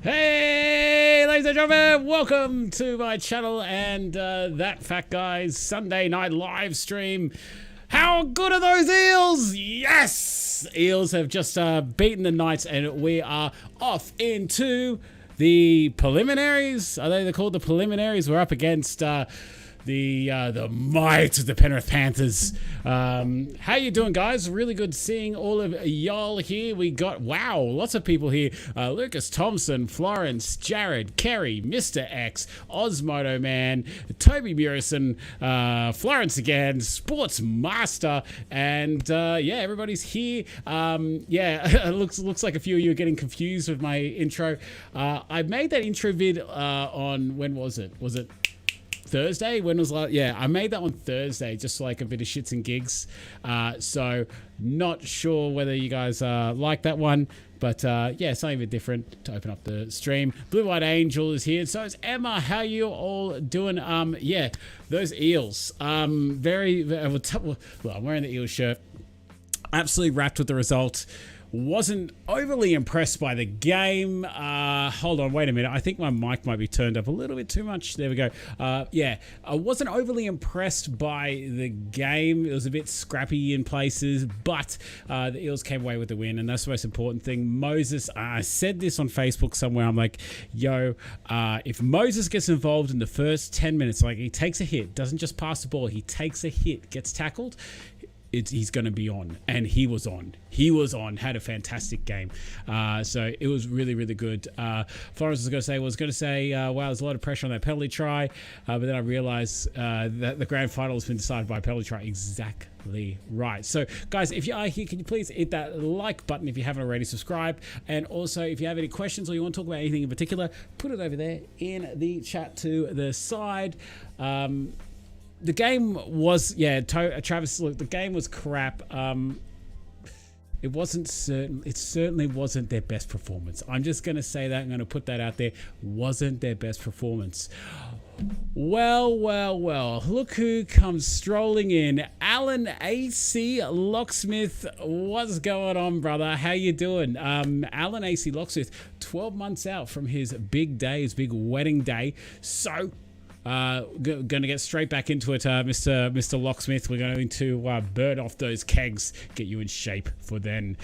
Hey, ladies and gentlemen, welcome to my channel and that Fat Guy's Sunday night live stream. How good are those Eels? Yes! Eels have just beaten the Knights and we are off into the preliminaries. Are they called the preliminaries? We're up against the might of the Penrith Panthers. How you doing, guys? Really good seeing all of y'all here. We got, wow, lots of people here. Lucas Thompson, Florence, Jared, Kerry, Mr. X, Osmodo Man, Toby Murison, Florence again, Sports Master, and yeah, everybody's here. Yeah, it looks like a few of you are getting confused with my intro. I made that intro vid on, when was it? Was it Thursday? When was last? Yeah, I made that on Thursday, just like a bit of shits and gigs. So not sure whether you guys like that one, but yeah, something a bit different to open up the stream. Blue White Angel is here, so is Emma. How you all doing? Yeah, those Eels. Well, I'm wearing the Eels shirt. Absolutely wrapped with the result. Wasn't overly impressed by the game. Hold on, wait a minute. I think my mic might be turned up a little bit too much. There we go. Yeah, I wasn't overly impressed by the game. It was a bit scrappy in places, but the Eels came away with the win, and that's the most important thing. Moses, I said this on Facebook somewhere. I'm like, yo, if Moses gets involved in the first 10 minutes, like he takes a hit, doesn't just pass the ball, he takes a hit, gets tackled, he's going to be on, and he was on. He was on, had a fantastic game. So it was really, really good. Florence was going to say, wow, there's a lot of pressure on that penalty try. But then I realized that the grand final has been decided by a penalty try. Exactly right. So guys, if you are here, can you please hit that like button if you haven't already, subscribe. And also, if you have any questions or you want to talk about anything in particular, put it over there in the chat to the side. The game was, yeah, Travis, look, the game was crap. It certainly wasn't their best performance. I'm just going to say that. I'm going to put that out there. Wasn't their best performance. Well, look who comes strolling in. Alan AC Locksmith. What's going on, brother? How you doing? Alan AC Locksmith, 12 months out from his big day, his big wedding day. So going to get straight back into it, Mr. Locksmith. We're going to burn off those kegs, get you in shape for them.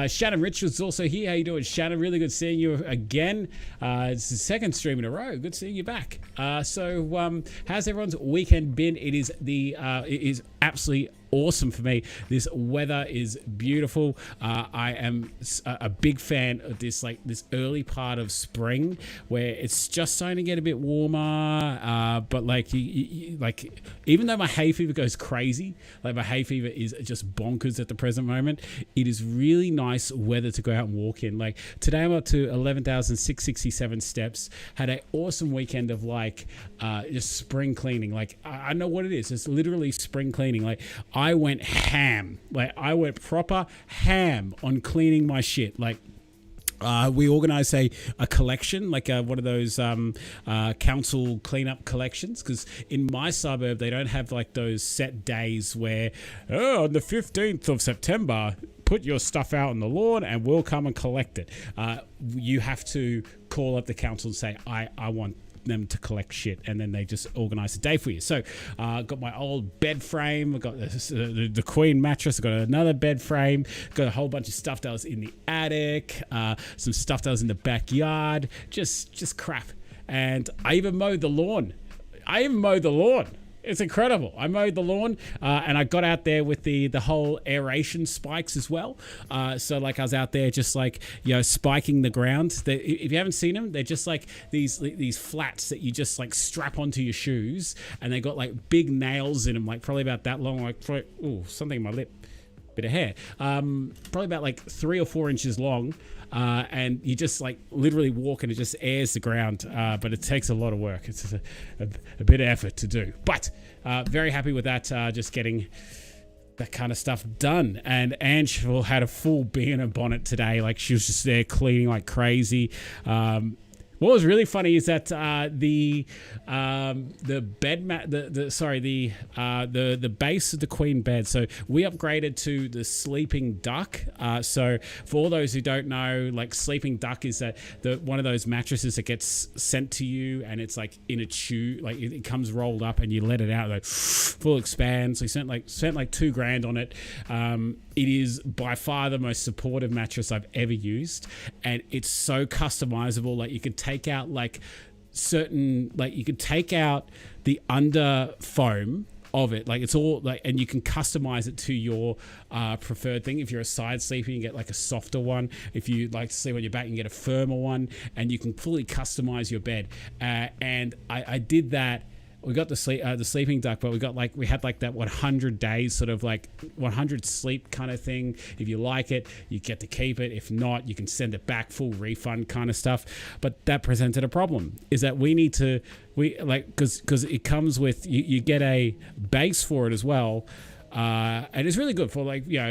Shannon Richards also here. How you doing, Shannon? Really good seeing you again. It's the second stream in a row. Good seeing you back. So how's everyone's weekend been? It is absolutely awesome for me. This weather is beautiful. I am a big fan of this early part of spring where it's just starting to get a bit warmer, but like even though my hay fever goes crazy, like my hay fever is just bonkers at the present moment, it is really nice weather to go out and walk in. Like today I'm up to 11,667 steps. Had an awesome weekend of just spring cleaning. Like I know what it is. It's literally spring cleaning. Like I went ham. Like I went proper ham on cleaning my shit. Like we organized a collection, like one of those council cleanup collections, because in my suburb they don't have like those set days where on the 15th of September put your stuff out on the lawn and we'll come and collect it. You have to call up the council and say I want them to collect shit, and then they just organize a day for you. So got my old bed frame, I got the queen mattress, I got another bed frame, got a whole bunch of stuff that was in the attic, some stuff that was in the backyard, just crap. And I even mowed the lawn. It's incredible. I mowed the lawn and I got out there with the whole aeration spikes as well. So like I was out there just like, spiking the ground. If you haven't seen them, they're just like these flats that you just like strap onto your shoes, and they got like big nails in them, like probably about that long, like something in my lip, bit of hair, probably about like 3 or 4 inches long. And you just like literally walk and it just airs the ground, but it takes a lot of work. It's a bit of effort to do, but very happy with that, just getting that kind of stuff done. And Angel had a full bee in her bonnet today. Like she was just there cleaning like crazy. What was really funny is that the base of the queen bed. So we upgraded to the sleeping duck. So for all those who don't know, like sleeping duck is that one of those mattresses that gets sent to you, and it's like in a tube, like it comes rolled up, and you let it out, like full expand. So we spent like $2,000 on it. It is by far the most supportive mattress I've ever used, and it's so customizable. Like you could take out you could take out the under foam of it, like it's all like, and you can customize it to your preferred thing. If you're a side sleeper, you can get like a softer one. If you like to sleep on your back, you can get a firmer one, and you can fully customize your bed. And I did that. We got the sleeping duck, but we had that 100 days sort of like 100 sleep kind of thing. If you like it, you get to keep it. If not, you can send it back, full refund kind of stuff. But that presented a problem, is that because it comes with, you get a base for it as well. And it's really good for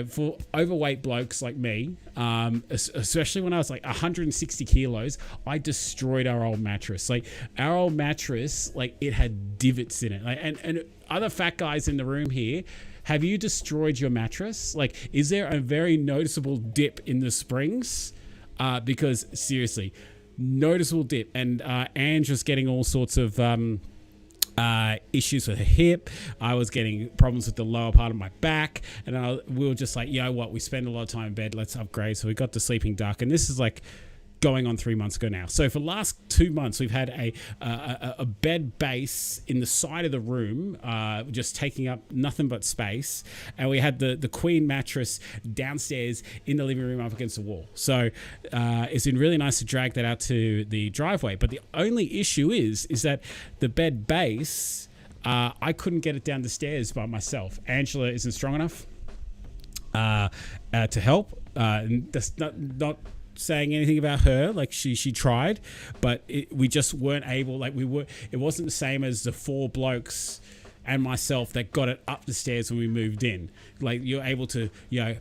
for overweight blokes like me, especially when I was like 160 kilos. I destroyed our old mattress. Like our old mattress, like it had divots in it. Like, and other fat guys in the room here, have you destroyed your mattress? Like, is there a very noticeable dip in the springs? Because seriously, noticeable dip. And Ange was getting all sorts of issues with her hip. I was getting problems with the lower part of my back, and we were just like, you know what, we spend a lot of time in bed, let's upgrade. So we got the sleeping duck, and this is like going on 3 months ago now. So for the last 2 months, we've had a bed base in the side of the room, just taking up nothing but space, and we had the queen mattress downstairs in the living room up against the wall. So it's been really nice to drag that out to the driveway. But the only issue is that the bed base, I couldn't get it down the stairs by myself. Angela isn't strong enough to help. And that's not saying anything about her, like she tried, but we just weren't able, it wasn't the same as the 4 blokes and myself that got it up the stairs when we moved in. Like, you're able to,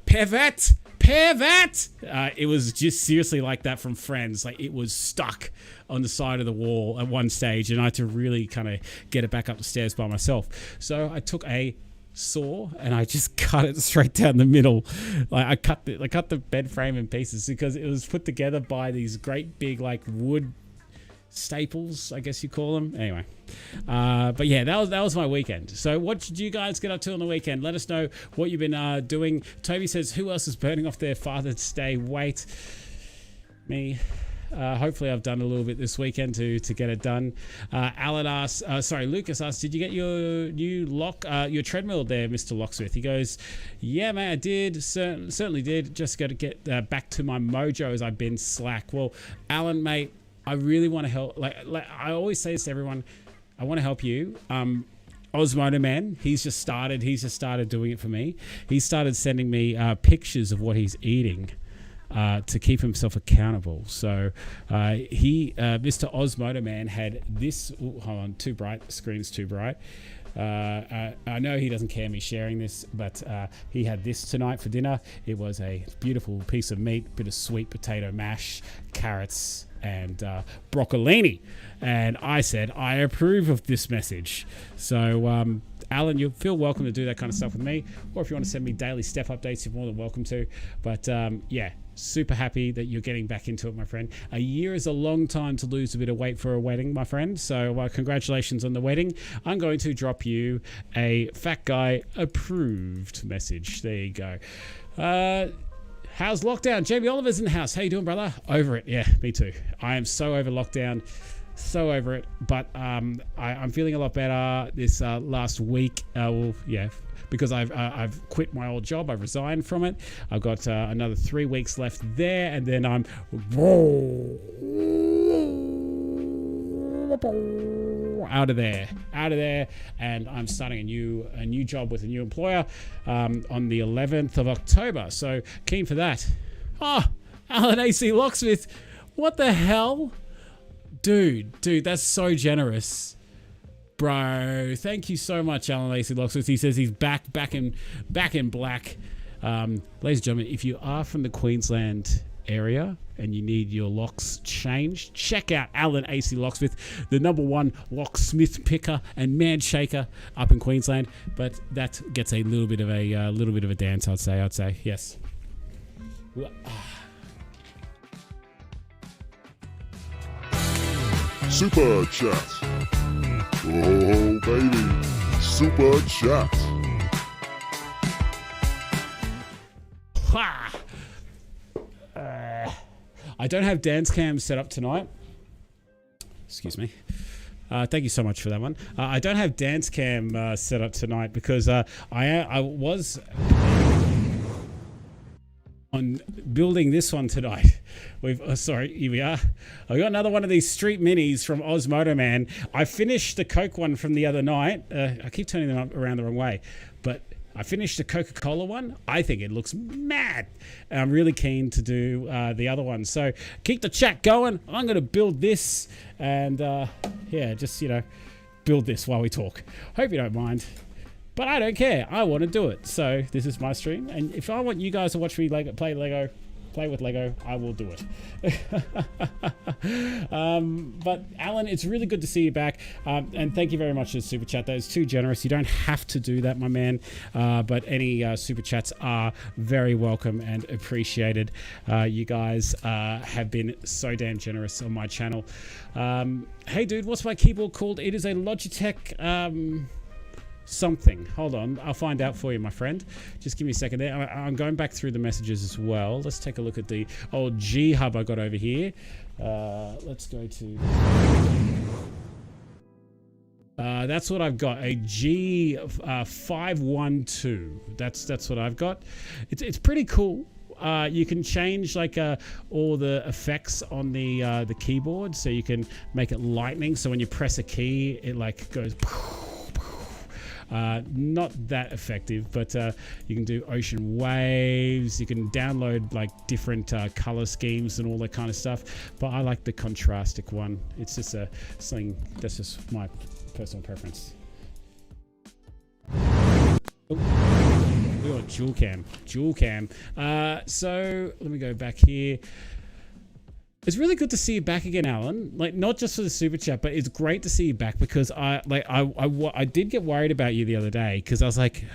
pivot. It was just seriously like that from Friends. Like, it was stuck on the side of the wall at one stage, and I had to really kind of get it back up the stairs by myself. So I took a saw and I just cut it straight down the middle. Like I cut the bed frame in pieces, because it was put together by these great big wood staples, I guess you call them. Anyway, but yeah, that was my weekend. So what did you guys get up to on the weekend? Let us know what you've been doing. Toby says, who else is burning off their Father's Day weight? Me. Hopefully I've done a little bit this weekend to get it done. Lucas asked, did you get your new your treadmill there, Mr. Locksmith? He goes, yeah, man, I did. Certainly did. Just got to get back to my mojo, as I've been slack. Well, Alan, mate, I really want to help. Like I always say this to everyone, I want to help you. Osmoto Man, he's just started doing it for me. He started sending me pictures of what he's eating, to keep himself accountable. So Mr. Osmoto Man had this. Ooh, hold on, too bright. The screen's too bright. I know he doesn't care me sharing this, but he had this tonight for dinner. It was a beautiful piece of meat, bit of sweet potato mash, carrots, and broccolini. And I said, I approve of this message. So Alan, you feel welcome to do that kind of stuff with me, or if you want to send me daily step updates, you're more than welcome to. But yeah, super happy that you're getting back into it, my friend. A year is a long time to lose a bit of weight for a wedding, my friend. So congratulations on the wedding. I'm going to drop you a fat guy approved message. There you go. How's lockdown? Jamie Oliver's in the house. How you doing, brother? Over it. Yeah, me too. I am so over lockdown. So over it. But I'm feeling a lot better this last week. Because I've quit my old job. I've resigned from it. I've got another 3 weeks left there, and then I'm out of there, and I'm starting a new job with a new employer on the 11th of October. So keen for that. Oh, Alan AC Locksmith, what the hell, dude, that's so generous. Bro, thank you so much, Alan AC Locksmith. He says he's back in black. Ladies and gentlemen, if you are from the Queensland area and you need your locks changed, check out Alan AC Locksmith, the #1 locksmith picker and man shaker up in Queensland. But that gets a little bit of a dance, I'd say. Yes. Super chat. Oh baby, super chat. I don't have dance cam set up tonight. Excuse me. Thank you so much for that one. I don't have dance cam set up tonight because I was on building this one tonight. Here we are. I got another one of these street minis from Osmodo Man. I finished the Coke one from the other night. I keep turning them up around the wrong way, but I finished the Coca-Cola one. I think it looks mad. And I'm really keen to do the other one. So keep the chat going. I'm going to build this and just, build this while we talk. Hope you don't mind. But I don't care. I want to do it. So this is my stream. And if I want you guys to watch me play with Lego, I will do it. But Alan, it's really good to see you back. And thank you very much for the super chat. That is too generous. You don't have to do that, my man. But any super chats are very welcome and appreciated. You guys have been so damn generous on my channel. Hey dude, what's my keyboard called? It is a Logitech something. Hold on, I'll find out for you, my friend. Just give me a second there. I'm going back through the messages as well. Let's take a look at the old G hub I got over here. Let's go to that's what I've got, a G 512. That's what I've got. It's pretty cool. You can change all the effects on the keyboard, so you can make it lightning, so when you press a key it goes not that effective, but you can do ocean waves. You can download different color schemes and all that kind of stuff, but I like the contrastic one. It's just something that's just my personal preference. We got dual cam. So let me go back here. It's really good to see you back again, Alan. Not just for the super chat, but it's great to see you back because I did get worried about you the other day because I was like,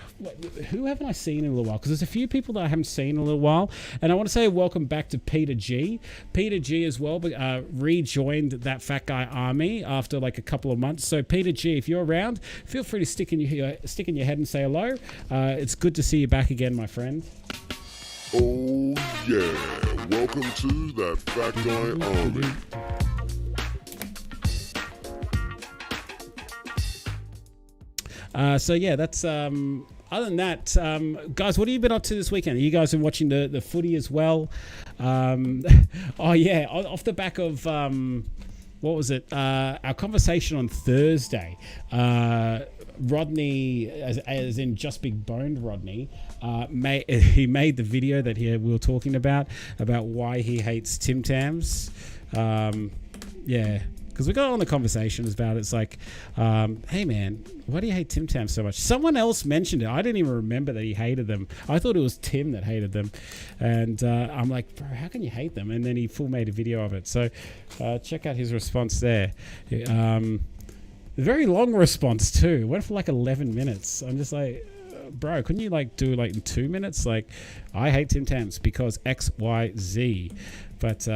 who haven't I seen in a little while? Because there's a few people that I haven't seen in a little while, and I want to say welcome back to Peter G. Peter G as well, but rejoined that Fat Guy Army after a couple of months. So Peter G, if you're around, feel free to stick in your head and say hello. It's good to see you back again, my friend. Oh yeah, welcome to that Fat Guy Army. So yeah, that's other than that, guys, what have you been up to this weekend? You guys been watching the footy as well? Oh yeah, off the back of what was it? Our conversation on Thursday. Rodney, as in Just Big Boned Rodney, he made the video that we were talking about why he hates Tim Tams. Yeah, because we got on the conversations about it. It's hey man, why do you hate Tim Tams so much? Someone else mentioned it. I didn't even remember that he hated them. I thought it was Tim that hated them, and I'm like, bro, how can you hate them? And then he made a video of it. So check out his response there. Very long response too. Went for 11 minutes. I'm just like, bro, couldn't you do in 2 minutes? I hate Tim Tams because X, Y, Z. But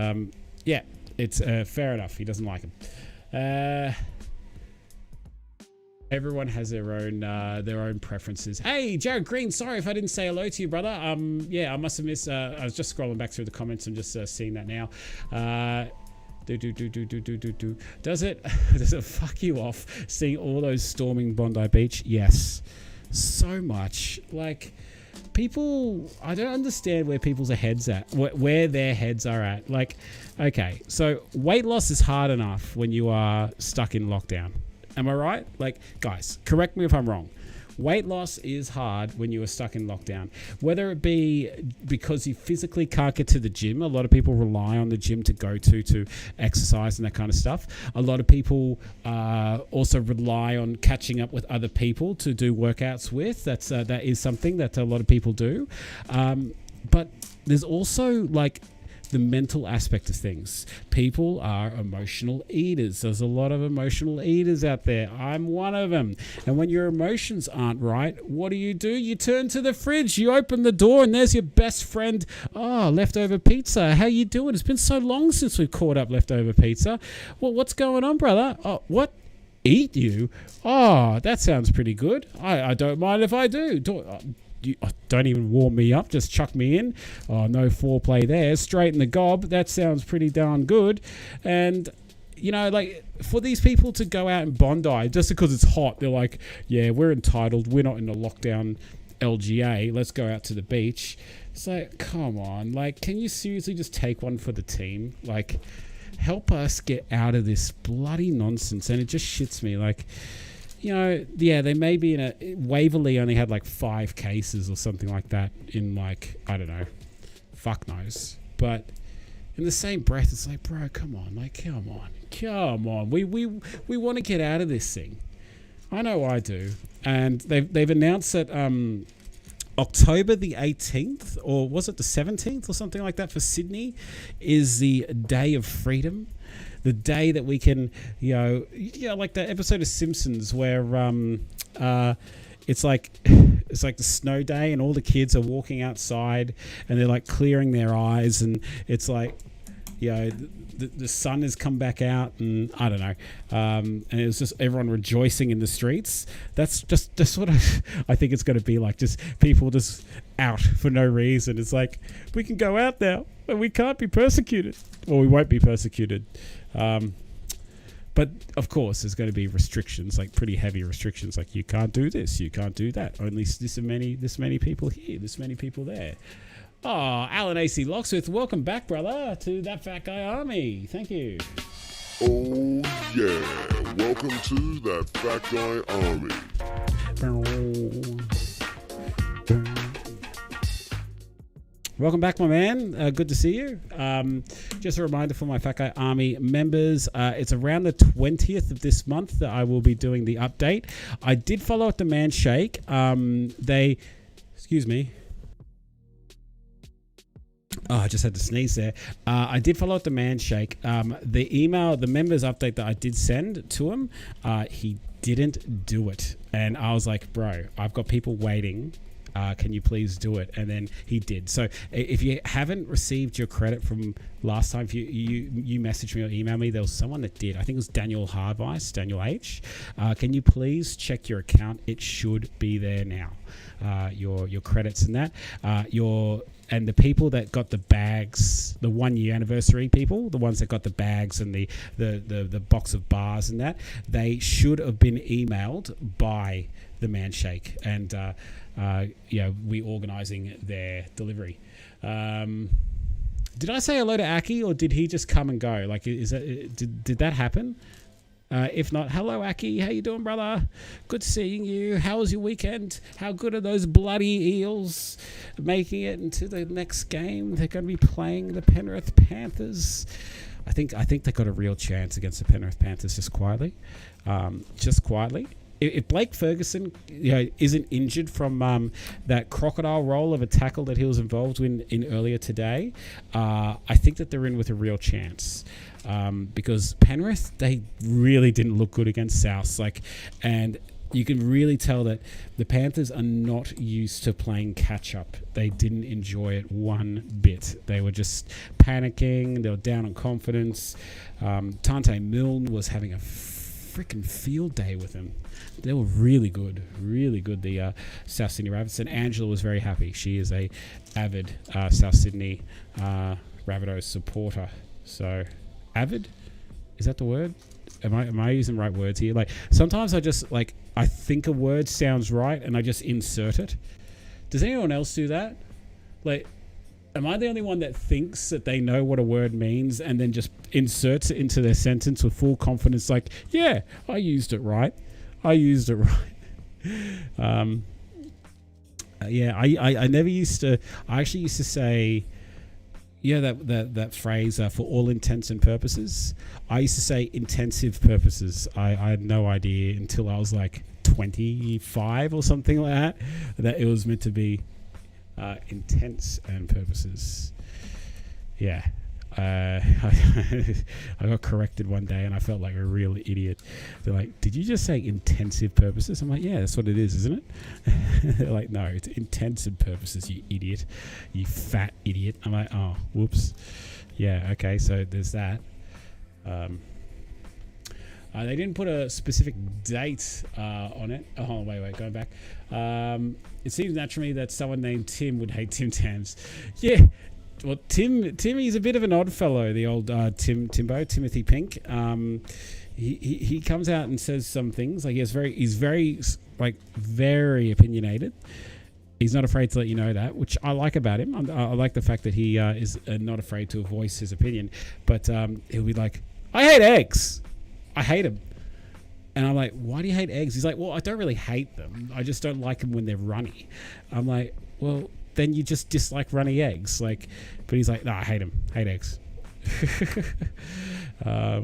yeah, it's fair enough. He doesn't like him. Everyone has their own preferences. Hey, Jared Green, sorry if I didn't say hello to you, brother. Yeah, I must have missed. I was just scrolling back through the comments and just seeing that now. Does it fuck you off seeing all those storming Bondi Beach? Yes, so much. People, I don't understand where people's heads at, where their heads are at. Okay, so weight loss is hard enough when you are stuck in lockdown. Am I right? Guys, correct me if I'm wrong. Weight loss is hard when you are stuck in lockdown, whether it be because you physically can't get to the gym. A lot of people rely on the gym to go to exercise and that kind of stuff. A lot of people also rely on catching up with other people to do workouts with. that is something that a lot of people do. But there's also the mental aspect of things. People are emotional eaters. There's a lot of emotional eaters out there. I'm one of them. And when your emotions aren't right, what do? You turn to the fridge, you open the door, and there's your best friend. Oh, leftover pizza. How you doing? It's been so long since we've caught up. Leftover pizza. Well, what's going on, brother? Oh, what? Eat you? Oh, that sounds pretty good. I don't mind if I do. Don't even warm me up, just chuck me in. Oh, no foreplay there. Straight in the gob. That sounds pretty darn good. And, you know, like, for these people to go out in Bondi just because it's hot, they're like, yeah, we're entitled. We're not in a lockdown LGA. Let's go out to the beach. It's like, come on. Like, can you seriously just take one for the team? Like, help us get out of this bloody nonsense. And it just shits me. Like, you know, yeah, they may be in a... Waverley only had like 5 cases or something like that in like, I don't know, fuck knows. But in the same breath, it's like, bro, come on. Like, come on. We want to get out of this thing. I know I do. And they've announced that October the 18th, or was it the 17th or something like that for Sydney, is the Day of Freedom. The day that we can, you know, like the episode of Simpsons where it's like the snow day and all the kids are walking outside and they're like clearing their eyes, and it's like, you know, the sun has come back out, and I don't know, and it was just everyone rejoicing in the streets. That's just what I think it's going to be like, just people just out for no reason. It's like, we can go out now and we can't be persecuted, or we won't be persecuted. But of course there's going to be restrictions, like pretty heavy restrictions, like you can't do this, you can't do that, only this many people here, this many people there. Oh, Alan AC Locksmith, welcome back, brother, to That Fat Guy Army. Thank you. Oh yeah, welcome to That Fat Guy Army. Welcome back, my man. Good to see you. Just a reminder for my Fat Guy Army members, it's around the 20th of this month that I will be doing the update. I did follow up the Man Shake. Excuse me. Oh, I just had to sneeze there. I did follow up the Man Shake. The members update that I did send to him, he didn't do it. And I was like, bro, I've got people waiting. Can you please do it? And then he did. So if you haven't received your credit from last time, if you message me or email me, there was someone that did. I think it was Daniel Harvice, Daniel H. Can you please check your account? It should be there now. Your credits and that. And the people that got the bags, the 1 year anniversary people, the ones that got the bags and the box of bars and that, they should have been emailed by the Man Shake, and we organising their delivery. Did I say hello to Aki, or did he just come and go? Like, did that happen? If not, hello Aki, how you doing, brother? Good seeing you. How was your weekend? How good are those bloody Eels making it into the next game? They're going to be playing the Penrith Panthers. I think they got a real chance against the Penrith Panthers, just quietly. If Blake Ferguson, isn't injured from that crocodile roll of a tackle that he was involved in earlier today, I think that they're in with a real chance. Because Penrith, they really didn't look good against South. And you can really tell that the Panthers are not used to playing catch-up. They didn't enjoy it one bit. They were just panicking. They were down on confidence. Tante Milne was having a freaking field day with him. They were really good, the South Sydney Rabbits. And Angela was very happy. She is a avid South Sydney Rabbitohs supporter. So, avid? Is that the word? Am I using the right words here? Like, sometimes I think a word sounds right and I just insert it. Does anyone else do that? Like, am I the only one that thinks that they know what a word means and then just inserts it into their sentence with full confidence? Like, yeah, I used it right. I never used to. I actually used to say, that phrase, for all intents and purposes. I used to say intensive purposes. I had no idea until I was like 25 or something like that it was meant to be intents and purposes. Yeah. I got corrected one day and I felt like a real idiot. They're like, did you just say intensive purposes? I'm like, yeah, that's what it is, isn't it? They're like, no, it's intensive purposes, you idiot. You fat idiot. I'm like, oh, whoops. Yeah, okay, so there's that. They didn't put a specific date on it. Oh, wait, going back. It seems naturally that someone named Tim would hate Tim Tams. Yeah. Well, Timmy's a bit of an odd fellow, the old Timothy Pink. He comes out and says some things. Like he's very opinionated. He's not afraid to let you know that, which I like about him. I like the fact that he is not afraid to voice his opinion. But he'll be like, I hate eggs. I hate them. And I'm like, why do you hate eggs? He's like, well, I don't really hate them. I just don't like them when they're runny. I'm like, well, then you just dislike runny eggs. Like, but he's like, no, I hate them. Hate eggs.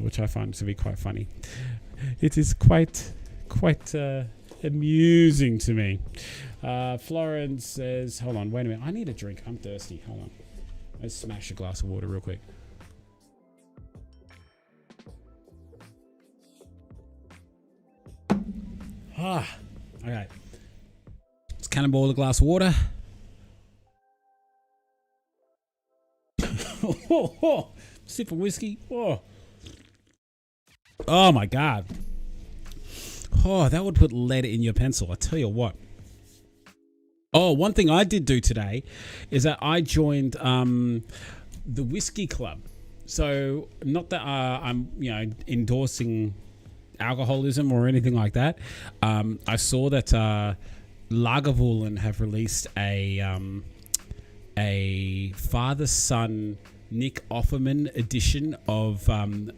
Which I find to be quite funny. It is quite amusing to me. Florence says, hold on, wait a minute. I need a drink. I'm thirsty. Hold on. Let's smash a glass of water real quick. Okay. Let's cannonball a glass of water. Sip of whiskey. Oh my God. Oh, that would put lead in your pencil. I tell you what. Oh, one thing I did do today is that I joined the whiskey club. So not that I'm endorsing alcoholism or anything like that. I saw that Lagavulin have released a father-son Nick Offerman edition of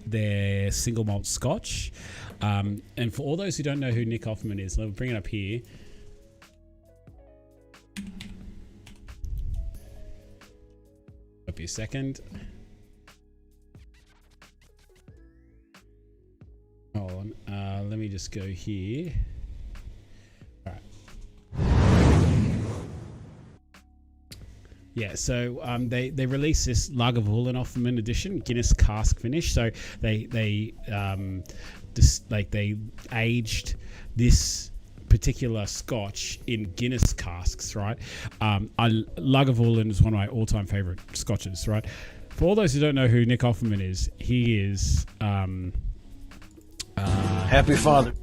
their single malt scotch. And for all those who don't know who Nick Offerman is, I'll bring it up here. Up a second. Hold on. Let me just go here. All right. Yeah, so they released this Lagavulin Offerman edition, Guinness cask finish. So they aged this particular scotch in Guinness casks, right? Lagavulin is one of my all-time favorite scotches, right? For all those who don't know who Nick Offerman is, he is Happy Father.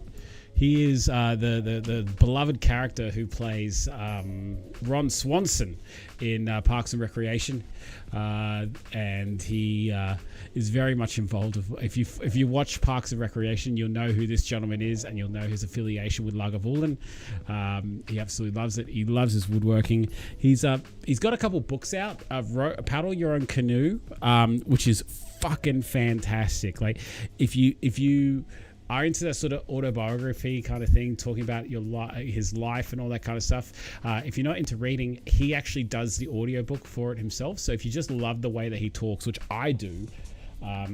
He is the beloved character who plays Ron Swanson in Parks and Recreation, and he is very much involved. If you watch Parks and Recreation, you'll know who this gentleman is, and you'll know his affiliation with Lagavulin. He absolutely loves it. He loves his woodworking. He's got a couple books out. Paddle Your Own Canoe, which is fucking fantastic. Like if you are into that sort of autobiography kind of thing, talking about his life and all that kind of stuff. If you're not into reading, he actually does the audiobook for it himself. So if you just love the way that he talks, which I do, I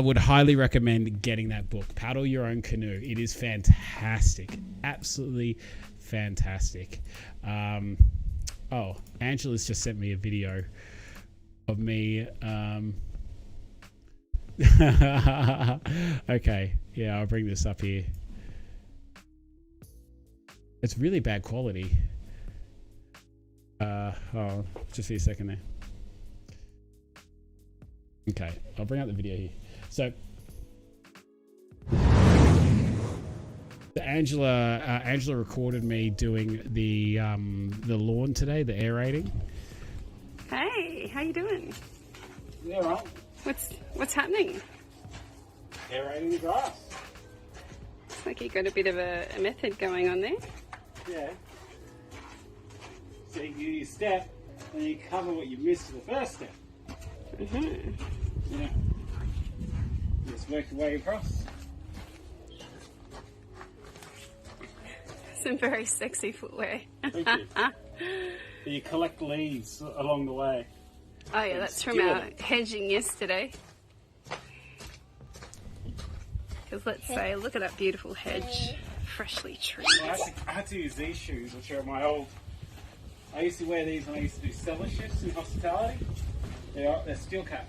would highly recommend getting that book, Paddle Your Own Canoe. It is fantastic. Absolutely fantastic. Angela's just sent me a video of me... Okay, yeah, I'll bring this up here. It's really bad quality. Just a second there. Okay, I'll bring up the video here. So Angela recorded me doing the lawn today, the aerating. Hey, how you doing? Yeah, right. What's happening? Aerating the grass. Looks like you got a bit of a method going on there. Yeah. So you do your step, and you cover what you missed in the first step. Mm-hmm. Yeah. Just work your way across. Some very sexy footwear. Thank you. You collect leaves along the way. Oh yeah, that's from our hedging yesterday. Because let's say, look at that beautiful hedge, freshly treed. Well, I had to use these shoes, which are my old... I used to wear these when I used to do cellar shifts in hospitality. They're steel cap.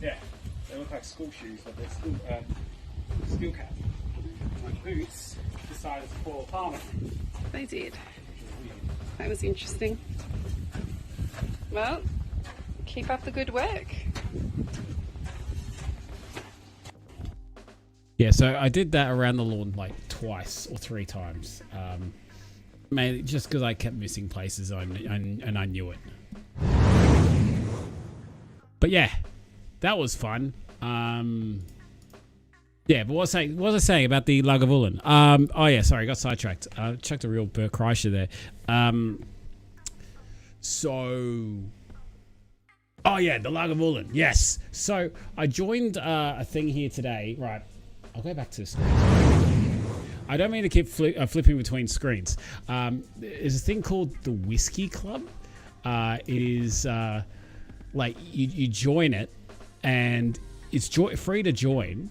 Yeah, they look like school shoes, but they're still steel cap. My boots decided to fall apart. They did. That was interesting. Well, keep up the good work. Yeah, so I did that around the lawn like twice or 3 times. Mainly just because I kept missing places and I knew it. But yeah, that was fun. Yeah, but what was I saying about the Lagavulin? Oh yeah, sorry, I got sidetracked. Chucked a real Bert Kreischer there. Oh yeah, the Lagavulin. Yes. So I joined a thing here today. Right, I'll go back to the screen. I don't mean to keep flipping between screens. There's a thing called the Whiskey Club. It is like you join it, and it's free to join,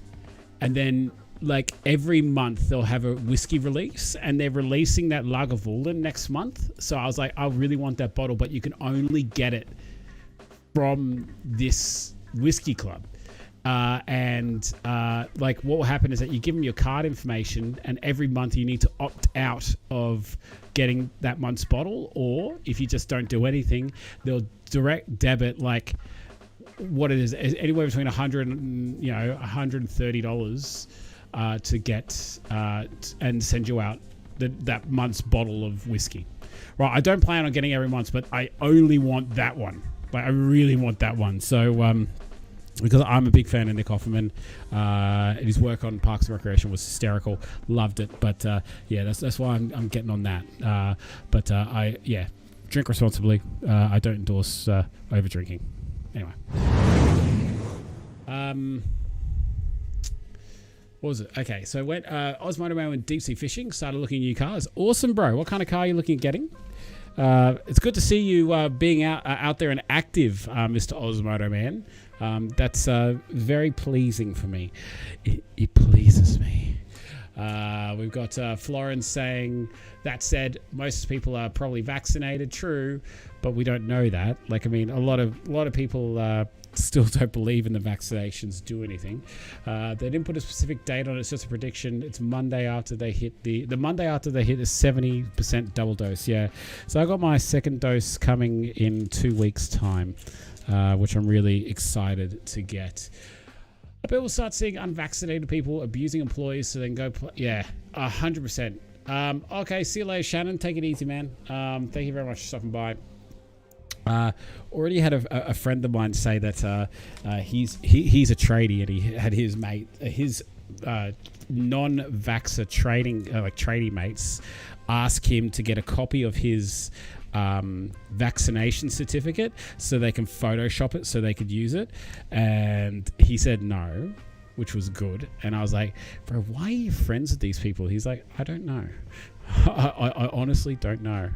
and then like every month they'll have a whiskey release, and they're releasing that Lagavulin next month. So I was like, I really want that bottle, but you can only get it from this whiskey club. Like what will happen is that you give them your card information, and every month you need to opt out of getting that month's bottle, or if you just don't do anything, they'll direct debit like what it is anywhere between $100 and $130 to get and send you out that month's bottle of whiskey. Right, I don't plan on getting every month, but I only want that one. Like I really want that one. So because I'm a big fan of Nick Offerman, his work on Parks and Recreation was hysterical. Loved it, but yeah, that's why I'm getting on that. I drink responsibly. I don't endorse over drinking. Anyway, what was it? Okay, so went Osmodo went deep sea fishing. Started looking at new cars. Awesome, bro. What kind of car are you looking at getting? It's good to see you being out there and active, Mr. Osmodo Man. That's very pleasing for me. It pleases me. We've got Florence saying, that said, most people are probably vaccinated. True, but we don't know that. Like, I mean, a lot of people still don't believe in the vaccinations do anything. They didn't put a specific date on it. It's just a prediction. It's Monday after they hit the Monday after they hit a 70% double dose. Yeah. So I got my second dose coming in 2 weeks' time, which I'm really excited to get. I bet we'll start seeing unvaccinated people abusing employees so they can go 100%. Okay, see you later, Shannon. Take it easy, man. Thank you very much for stopping by. Already had a friend of mine say that he's a tradie, and he had his mate, his non-vaxxer tradie mates ask him to get a copy of his vaccination certificate so they can Photoshop it so they could use it, and he said no, which was good. And I was like, bro, why are you friends with these people? He's like, I don't know. I honestly don't know.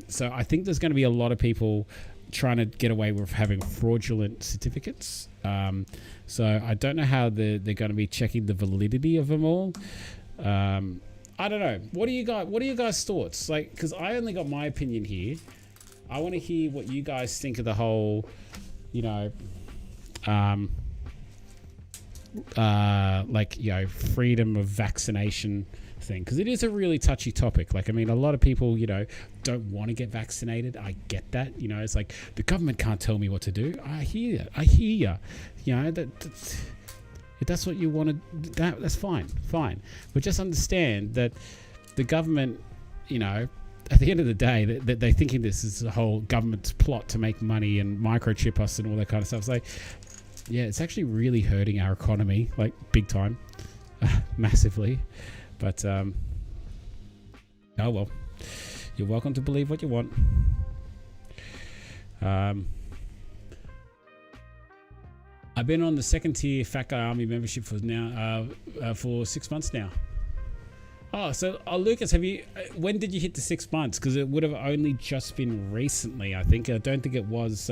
So I think there's going to be a lot of people trying to get away with having fraudulent certificates. So I don't know how they're going to be checking the validity of them all. I don't know. What are you guys' thoughts? Like, because I only got my opinion here. I want to hear what you guys think of the whole, freedom of vaccination thing, because it is a really touchy topic. Like, I mean, a lot of people, don't want to get vaccinated. I get that. It's like the government can't tell me what to do. I hear you. If that's what you want to, that's fine. But just understand that the government, at the end of the day, that they're thinking this is a whole government's plot to make money and microchip us and all that kind of stuff. It's like, yeah, it's actually really hurting our economy, like big time, massively. But oh well, you're welcome to believe what you want. I've been on the second tier Fat Guy Army membership for 6 months now. Oh, so Lucas, when did you hit the 6 months? Because it would have only just been recently, I think. I don't think it was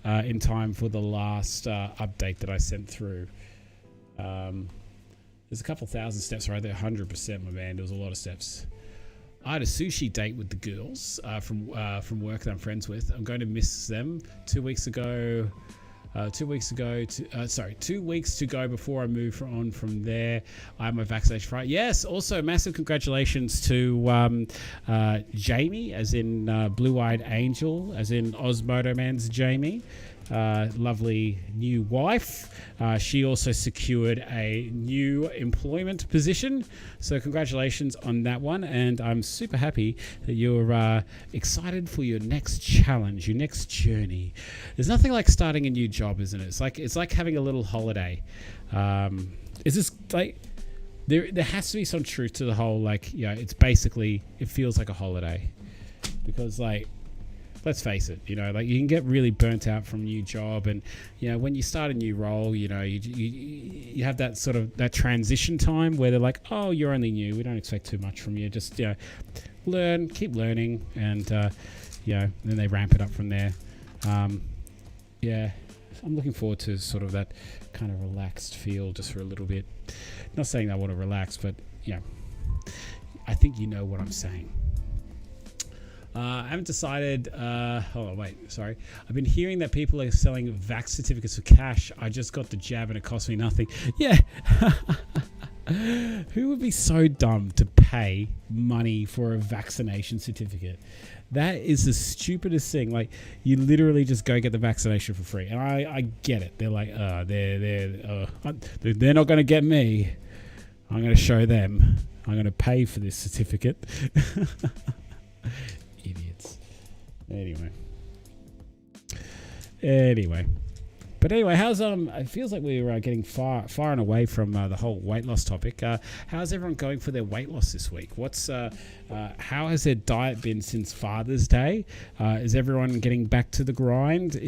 in time for the last update that I sent through. There's a couple thousand steps right there, 100%, my man. There was a lot of steps. I had a sushi date with the girls from work that I'm friends with. I'm going to miss them. 2 weeks ago. 2 weeks to go before I move on from there. I have my vaccination right. Yes, also massive congratulations to Jamie, as in Blue-Eyed Angel, as in Osmodo Man's Jamie. Lovely new wife. She also secured a new employment position, so congratulations on that one, and I'm super happy that you're excited for your next challenge, your next journey. There's nothing like starting a new job, isn't it? It's like having a little holiday. Is this like there has to be some truth to the whole, like, it's basically, it feels like a holiday, because like, let's face it, like you can get really burnt out from a new job, and when you start a new role, you have that sort of that transition time where they're like, oh, you're only new, we don't expect too much from you, just learn, keep learning, and then they ramp it up from there. I'm looking forward to sort of that kind of relaxed feel just for a little bit. Not saying I want to relax, but I think you know what I'm saying. I haven't decided. Hold on, wait. Sorry. I've been hearing that people are selling vax certificates for cash. I just got the jab and it cost me nothing. Yeah. Who would be so dumb to pay money for a vaccination certificate? That is the stupidest thing. Like, you literally just go get the vaccination for free. And I get it. They're like, they're not going to get me. I'm going to show them. I'm going to pay for this certificate. Idiots. Anyway, how's it feels like we're getting far and away from the whole weight loss topic. How's everyone going for their weight loss this week? How has their diet been since Father's Day? Is everyone getting back to the grind?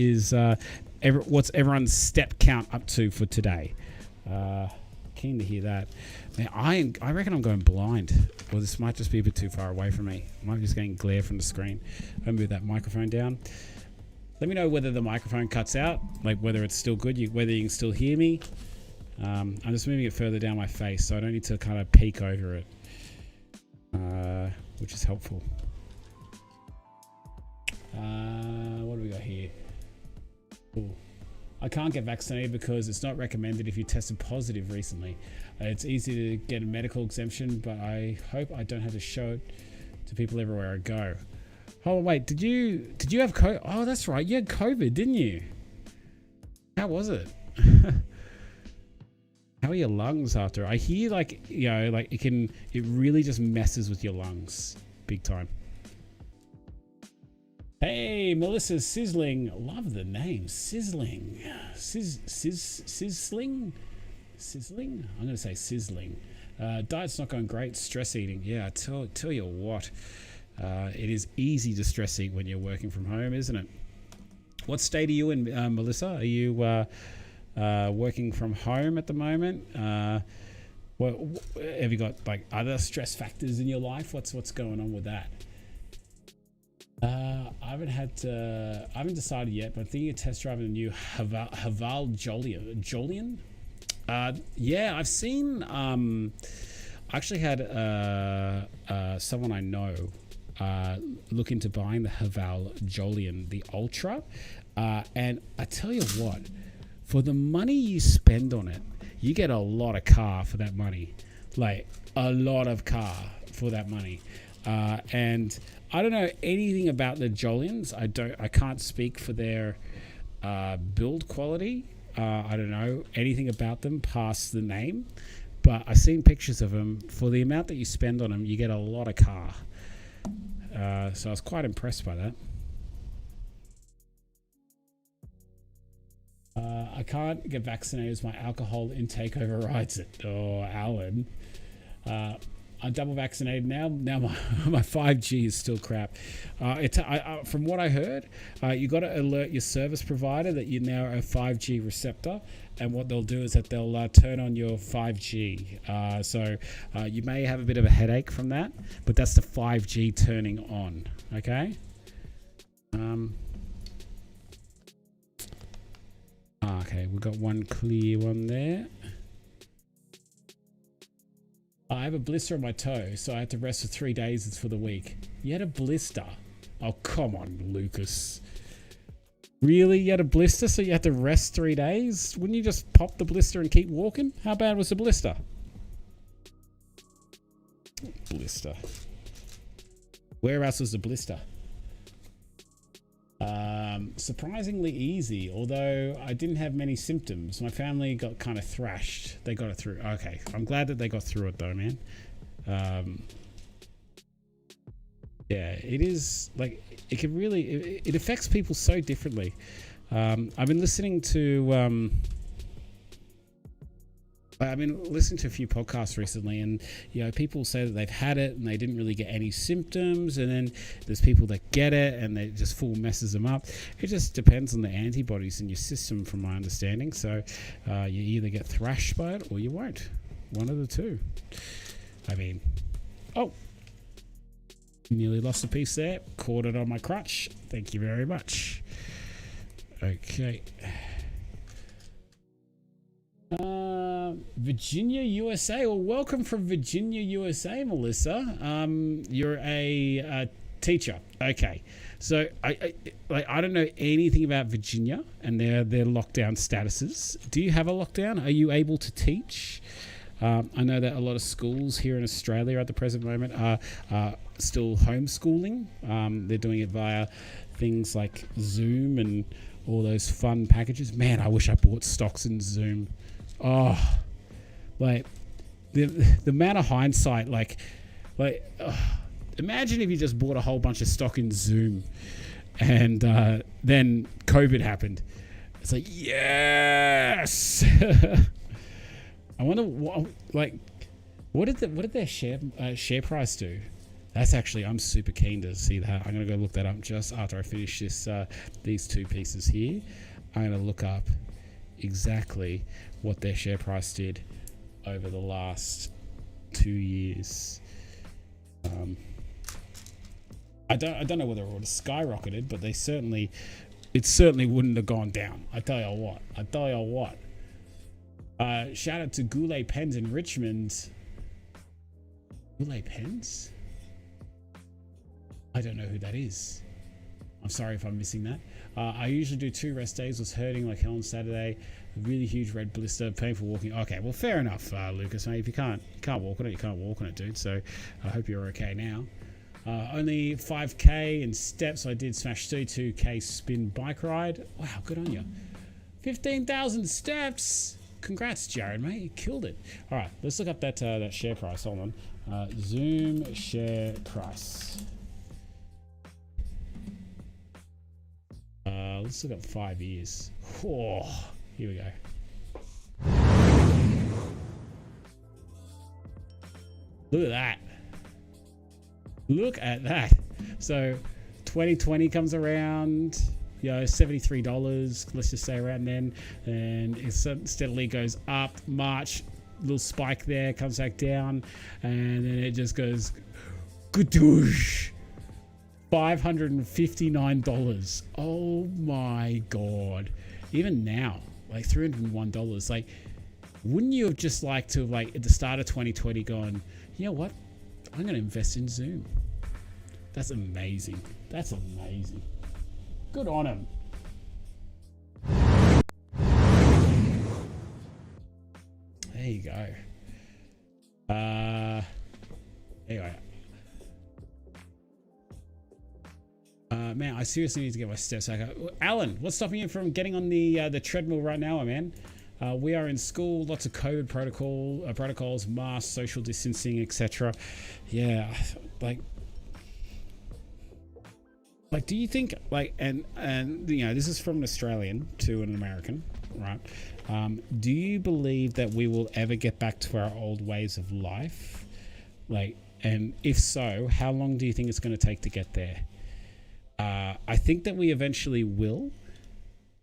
What's everyone's step count up to for today? Keen to hear that. Man, I reckon I'm going blind. Well, this might just be a bit too far away from me. I might be just getting glare from the screen. I'll move that microphone down. Let me know whether the microphone cuts out, like whether it's still good, whether you can still hear me. I'm just moving it further down my face, so I don't need to kind of peek over it, which is helpful. What do we got here? Ooh. I can't get vaccinated because it's not recommended if you tested positive recently. It's easy to get a medical exemption, but I hope I don't have to show it to people everywhere I go. Oh wait, did you have COVID? Oh, that's right, you had COVID, didn't you? How was it? How are your lungs after? I hear it really just messes with your lungs big time. Hey, Melissa Sizzling. Love the name. Sizzling. Sizzling? Sizzling? I'm going to say sizzling. Diet's not going great. Stress eating. Yeah, I tell you what. It is easy to stress eat when you're working from home, isn't it? What state are you in, Melissa? Are you working from home at the moment? Have you got like other stress factors in your life? What's going on with that? I haven't decided yet, but I'm thinking of test driving the new Haval Jolian. Yeah, I've seen. I actually had someone I know look into buying the Haval Jolian, the Ultra, and I tell you what, for the money you spend on it, you get a lot of car for that money, like a lot of car for that money, and I don't know anything about the Jolians. I can't speak for their build quality. I don't know anything about them past the name, but I've seen pictures of them. For the amount that you spend on them, you get a lot of car. So I was quite impressed by that. I can't get vaccinated as my alcohol intake overrides it. Oh, Alan. I'm double vaccinated now. Now my 5G is still crap. From what I heard, you got to alert your service provider that you now are a 5G receptor, and what they'll do is that they'll turn on your 5G. So you may have a bit of a headache from that, but that's the 5G turning on. Okay. Okay, we've got one clear one there. I have a blister on my toe, so I had to rest for 3 days. It's for the week. You had a blister? Oh, come on, Lucas. Really? You had a blister, so you had to rest 3 days? Wouldn't you just pop the blister and keep walking? How bad was the blister? Blister. Whereabouts was the blister? Surprisingly easy, although I didn't have many symptoms. My family got kind of thrashed. They got it through. Okay, I'm glad that they got through it though, man. Yeah, it is like, it can really, it affects people so differently. I've been listening to a few podcasts recently, and you know, people say that they've had it and they didn't really get any symptoms, and then there's people that get it and it just full messes them up. It just depends on the antibodies in your system, from my understanding. So you either get thrashed by it or you won't. One of the two. I mean, oh, nearly lost a piece there. Caught it on my crutch. Thank you very much. Okay. Virginia, USA. Well, welcome from Virginia, USA, Melissa. You're a teacher. Okay. So I don't know anything about Virginia and their lockdown statuses. Do you have a lockdown? Are you able to teach? I know that a lot of schools here in Australia at the present moment are still homeschooling. They're doing it via things like Zoom and all those fun packages. Man, I wish I bought stocks in Zoom. Oh, like the amount of hindsight, imagine if you just bought a whole bunch of stock in Zoom and then COVID happened. It's like, yes. I wonder what did their share price do? That's actually, I'm super keen to see that. I'm gonna go look that up just after I finish this these two pieces here. I'm gonna look up exactly what their share price did over the last 2 years. I don't know whether it would have skyrocketed, but it certainly wouldn't have gone down. I tell you what. Shout out to Goulet Pens in Richmond. Goulet Pens? I don't know who that is. I'm sorry if I'm missing that. I usually do 2 rest days. Was hurting like hell on Saturday. A really huge red blister, painful walking. Okay, well, fair enough, Lucas. Mate, if you can't walk on it, you can't walk on it, dude. So I hope you're okay now. Only 5k in steps. I did smash 32k spin bike ride. Wow, good on you. 15,000 steps. Congrats, Jared, mate. You killed it. All right, let's look up that share price. Hold on. Zoom share price. Let's look up 5 years. Oh, here we go. Look at that. Look at that. So 2020 comes around, you know, $73, let's just say around then, and it steadily goes up. March, little spike there, comes back down, and then it just goes gadoosh. $559. Oh my god. Even now, like $301. Like, wouldn't you have just liked to have, like, at the start of 2020 gone, you know what, I'm gonna invest in Zoom? That's amazing. That's amazing. Good on him. There you go. Anyway. Man, I seriously need to get my steps back up. Alan, what's stopping you from getting on the treadmill right now, man? We are in school, lots of COVID protocols, masks, social distancing, etc. Yeah, like, do you think, like, and you know, this is from an Australian to an American, right? Do you believe that we will ever get back to our old ways of life? Like, and if so, how long do you think it's going to take to get there? I think that we eventually will.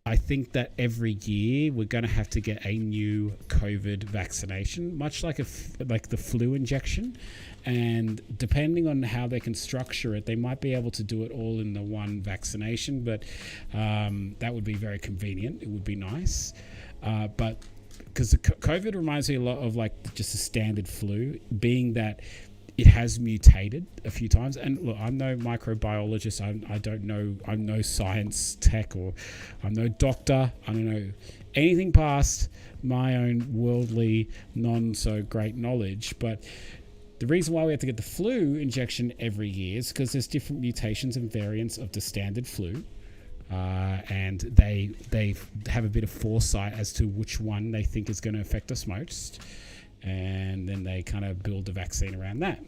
I think that every year we're going to have to get a new COVID vaccination, much like like the flu injection. And depending on how they can structure it, they might be able to do it all in the one vaccination, but that would be very convenient. It would be nice. But because COVID reminds me a lot of like just a standard flu, being that it has mutated a few times. And look, I'm no microbiologist. I don't know. I'm no science tech, or I'm no doctor. I don't know anything past my own worldly, non so great knowledge. But the reason why we have to get the flu injection every year is because there's different mutations and variants of the standard flu. And they have a bit of foresight as to which one they think is going to affect us most. And then they kind of build a vaccine around that.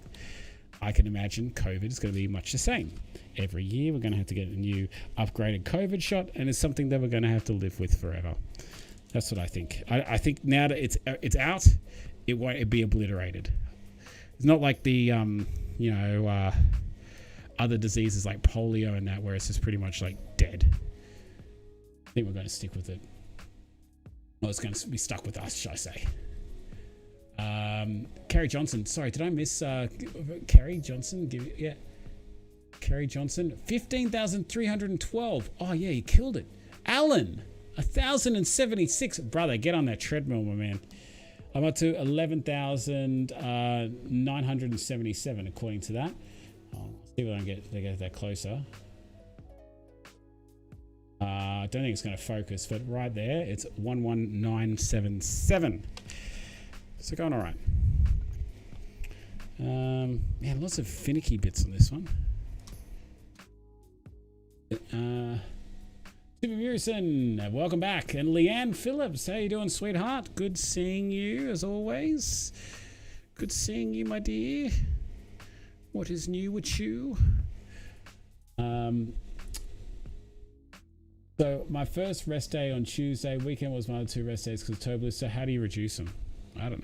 I can imagine COVID is going to be much the same. Every year we're going to have to get a new upgraded COVID shot, and it's something that we're going to have to live with forever. That's what I think. I think now that it's out, it won't be obliterated. It's not like the other diseases like polio and that, where it's just pretty much like dead. I think we're going to stick with it. Well, it's going to be stuck with us, should I say. Kerry Johnson. Sorry, did I miss Kerry Johnson? Kerry Johnson. 15,312. Oh, yeah, you killed it. Alan, 1,076. Brother, get on that treadmill, my man. I'm up to 11,977, according to that. I'll see if I can get that closer. I don't think it's going to focus, but right there, it's 11,977. So going all right. Man, lots of finicky bits on this one. Super Murison, welcome back. And Leanne Phillips, how you doing, sweetheart? Good seeing you, as always. Good seeing you, my dear. What is new with you? So my first rest day on Tuesday. Weekend was my other 2 rest days because of Tobler. So how do you reduce them? I don't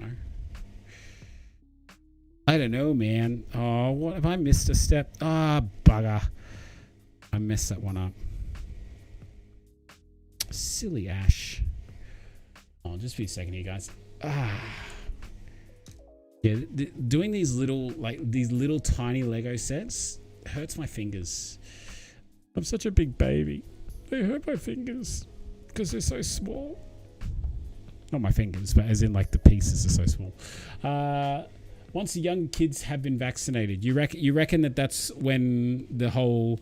know, man. Oh, what have I missed a step? Bugger. I messed that one up. Silly Ash. Oh, just be a second here, guys. Yeah, doing these little tiny Lego sets hurts my fingers. I'm such a big baby. They hurt my fingers because they're so small. Not my fingers, but as in like the pieces are so small. Once the young kids have been vaccinated, you reckon that's when the whole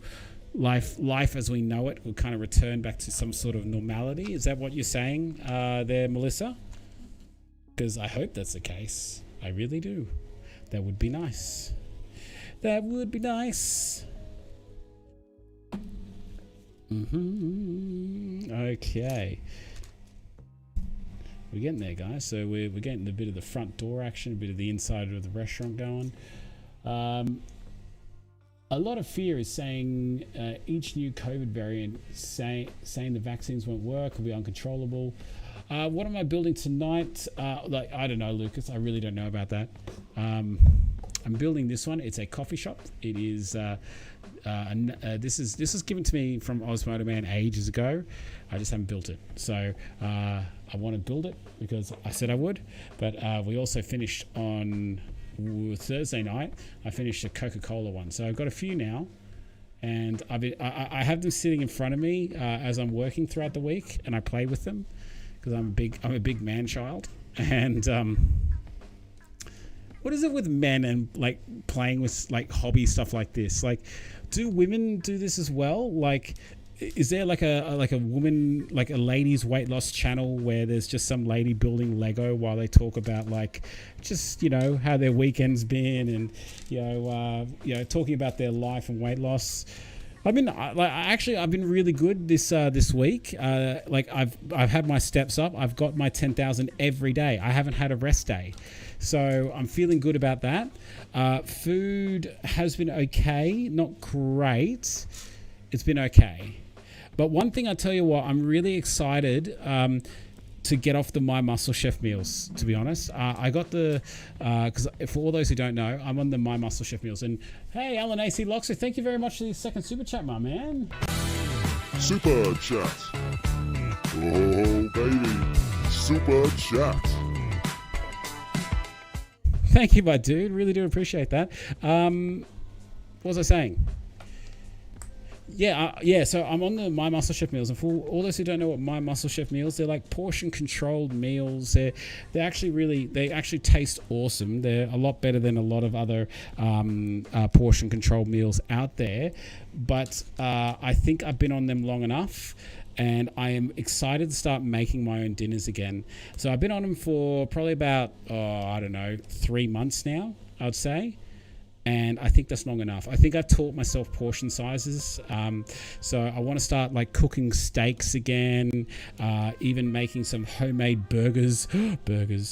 life as we know it will kind of return back to some sort of normality? Is that what you're saying there, Melissa? Because I hope that's the case. I really do. That would be nice. That would be nice. Okay. We're getting there, guys. So we're getting a bit of the front door action, a bit of the inside of the restaurant going. A lot of fear is saying each new COVID variant saying the vaccines won't work, will be uncontrollable. What am I building tonight? I don't know, Lucas. I really don't know about that. I'm building this one. It's a coffee shop. It is. This is given to me from Osmodo Man ages ago. I just haven't built it. So I want to build it because I said I would. But we also finished on Thursday night. I finished a Coca-Cola one. So I've got a few now, and I have them sitting in front of me as I'm working throughout the week, and I play with them because I'm a big man child. And what is it with men and like playing with like hobby stuff like this? Like, do women do this as well? Like, is there like a woman, like a ladies weight loss channel where there's just some lady building Lego while they talk about like just how their weekend's been and talking about their life and weight loss? I've been I've been really good this week. I've had my steps up. I've got my 10,000 every day. I haven't had a rest day. So I'm feeling good about that. Food has been okay, not great. It's been okay. But one thing I tell you what, I'm really excited to get off the My Muscle Chef meals, to be honest. I got because for all those who don't know, I'm on the My Muscle Chef meals. And hey, Alan AC Loxer, thank you very much for the second super chat, my man. Super chat. Oh, baby. Super chat. Thank you, my dude. Really do appreciate that. What was I saying? Yeah. So I'm on the My Muscle Chef meals, and for all those who don't know what My Muscle Chef meals, they're like portion controlled meals. They actually taste awesome. They're a lot better than a lot of other portion controlled meals out there. But I think I've been on them long enough, and I am excited to start making my own dinners again. So I've been on them for probably about 3 months now, I would say. And I think that's long enough. I think I've taught myself portion sizes. So I want to start like cooking steaks again, even making some homemade burgers,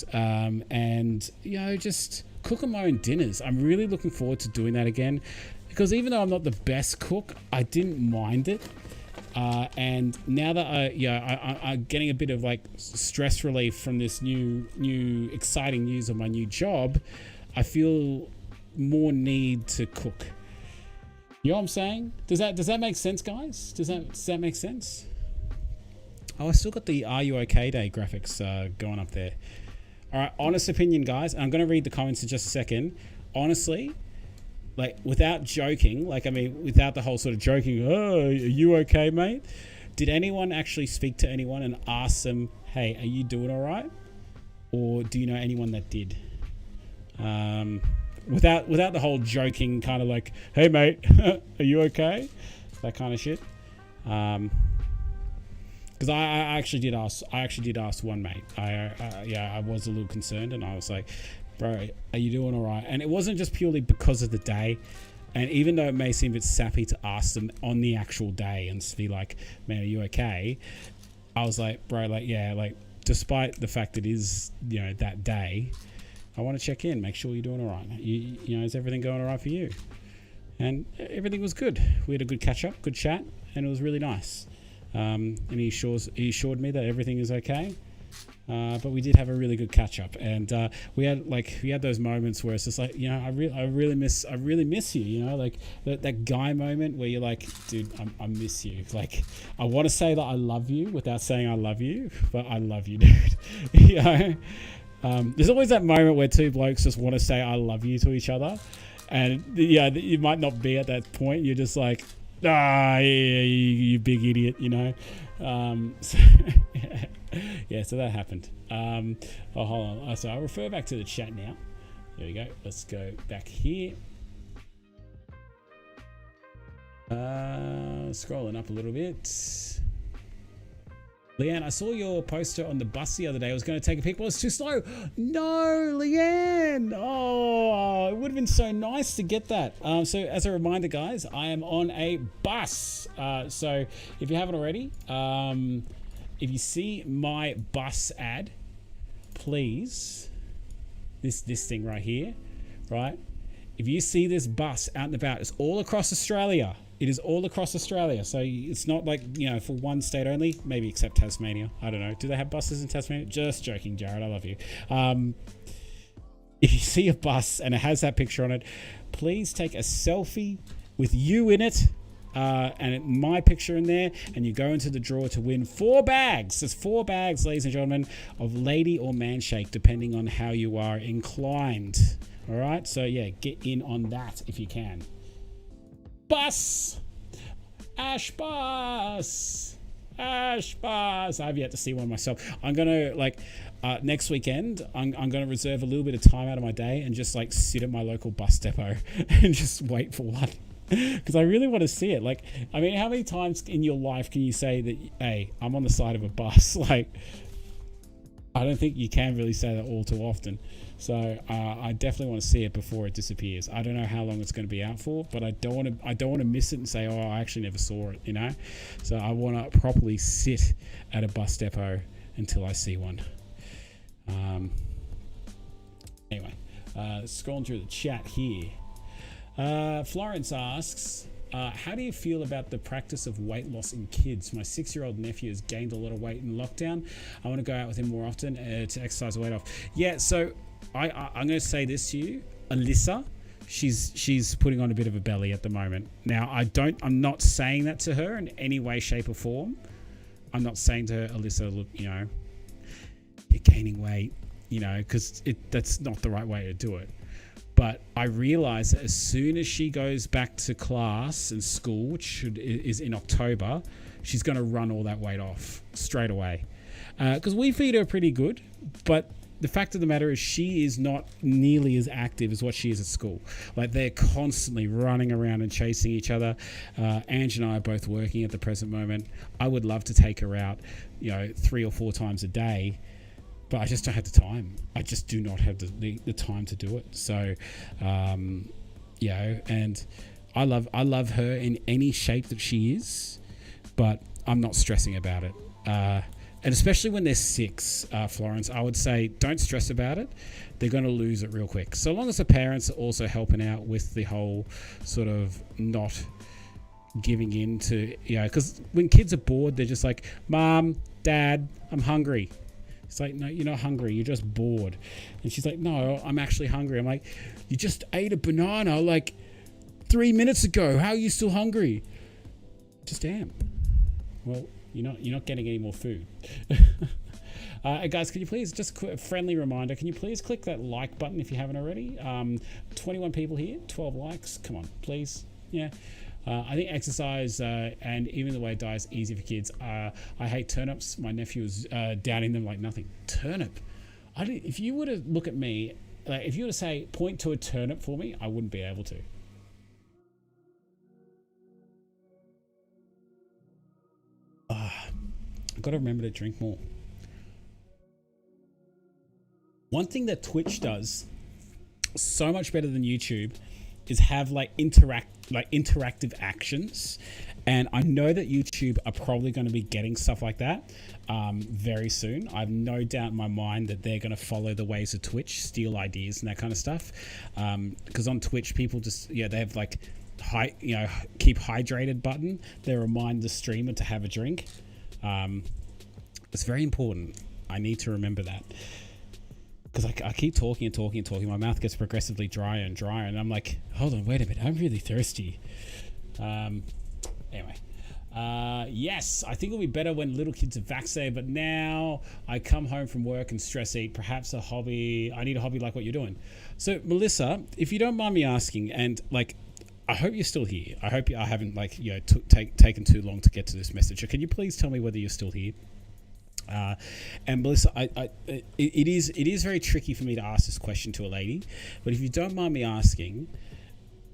and just cooking my own dinners. I'm really looking forward to doing that again, because even though I'm not the best cook, I didn't mind it. And now that I'm getting a bit of like stress relief from this new exciting news of my new job, I feel more need to cook. You know what I'm saying? Does that make sense, guys? Does that make sense? Oh, I still got the Are You Okay Day graphics going up there. All right, honest opinion, guys. I'm going to read the comments in just a second. Honestly, like without joking, without the whole sort of joking, oh, are you okay, mate? Did anyone actually speak to anyone and ask them, hey, are you doing all right? Or do you know anyone that did? Without the whole joking kind of like, hey mate, are you okay? That kind of shit. Because I actually did ask one mate. I was a little concerned, and I was like, bro, are you doing all right? And it wasn't just purely because of the day. And even though it may seem a bit sappy to ask them on the actual day and be like, man, are you okay? I was like, bro, despite the fact it is, that day, I want to check in, make sure you're doing all right. Is everything going all right for you? And everything was good. We had a good catch up, good chat, and it was really nice. And he assured me that everything is okay. But we did have a really good catch up, and we had those moments where it's just like, I really miss you. Like that guy moment where you're like, dude, I miss you. Like, I want to say that I love you without saying I love you, but I love you, dude. There's always that moment where two blokes just want to say I love you to each other, and you might not be at that point. You're just like, you big idiot, so that happened. Hold on. So I'll refer back to the chat now. There we go. Let's go back here. Scrolling up a little bit. Leanne, I saw your poster on the bus the other day. I was going to take a pic, but it was too slow. No, Leanne. Oh, it would have been so nice to get that. So as a reminder, guys, I am on a bus. So if you haven't already, if you see my bus ad, please, this thing right here, right? If you see this bus out and about, it's all across Australia. It is all across Australia. So it's not like, for one state only, maybe except Tasmania. I don't know. Do they have buses in Tasmania? Just joking, Jared. I love you. If you see a bus and it has that picture on it, please take a selfie with you in it and my picture in there, and you go into the draw to win 4 bags. There's 4 bags, ladies and gentlemen, of lady or man shake, depending on how you are inclined. All right? So, get in on that if you can. Bus! Ash bus! I've yet to see one myself. I'm going to, next weekend, I'm going to reserve a little bit of time out of my day and just, sit at my local bus depot and just wait for one. Because I really want to see it. How many times in your life can you say that, hey, I'm on the side of a bus? I don't think you can really say that all too often. So I definitely want to see it before it disappears. I don't know how long it's going to be out for, but I don't want to miss it and say, oh, I actually never saw it, So I want to properly sit at a bus depot until I see one. Anyway, scrolling through the chat here. Florence asks, how do you feel about the practice of weight loss in kids? My 6-year-old nephew has gained a lot of weight in lockdown. I want to go out with him more often to exercise the weight off. Yeah, so I'm going to say this to you, Alyssa. She's putting on a bit of a belly at the moment. Now, I'm not saying that to her in any way, shape, or form. I'm not saying to her, Alyssa, look, you're gaining weight, because that's not the right way to do it. But I realize that as soon as she goes back to class and school, which is in October, she's going to run all that weight off straight away. Because we feed her pretty good, but the fact of the matter is she is not nearly as active as what she is at school. Like, they're constantly running around and chasing each other. Ange and I are both working at the present moment. I would love to take her out, 3 or 4 times a day, but I just don't have the time. I just do not have the time to do it. So, and I love her in any shape that she is, but I'm not stressing about it. And especially when they're 6, Florence, I would say don't stress about it. They're going to lose it real quick. So long as the parents are also helping out with the whole sort of not giving in to, because when kids are bored, they're just like, Mom, Dad, I'm hungry. It's like, no, you're not hungry. You're just bored. And she's like, no, I'm actually hungry. I'm like, you just ate a banana like 3 minutes ago. How are you still hungry? Just am. Well, you're not getting any more food. Guys, can you please, just a friendly reminder, can you please click that like button if you haven't already? 21 people here, 12 likes. Come on, please. Yeah. I think exercise and even the way diet is easy for kids. I hate turnips. My nephew was downing them like nothing. Turnip. If you were to look at me, like if you were to say, point to a turnip for me, I wouldn't be able to. I've got to remember to drink more. One thing that Twitch does so much better than YouTube is have interactive actions, and I know that YouTube are probably going to be getting stuff like that very soon. I have no doubt in my mind that they're going to follow the ways of Twitch, steal ideas and that kind of stuff. Because on Twitch, people just they have like keep hydrated button. They remind the streamer to have a drink. It's very important. I need to remember that. Because I keep talking and talking and talking. My mouth gets progressively drier and drier. And I'm like, hold on, wait a minute. I'm really thirsty. Anyway. Yes, I think it'll be better when little kids are vaccinated. But now I come home from work and stress eat. Perhaps a hobby. I need a hobby like what you're doing. So, Melissa, if you don't mind me asking, and like, I hope you're still here. I hope I haven't taken too long to get to this message. So can you please tell me whether you're still here? And Melissa, it is very tricky for me to ask this question to a lady, but if you don't mind me asking,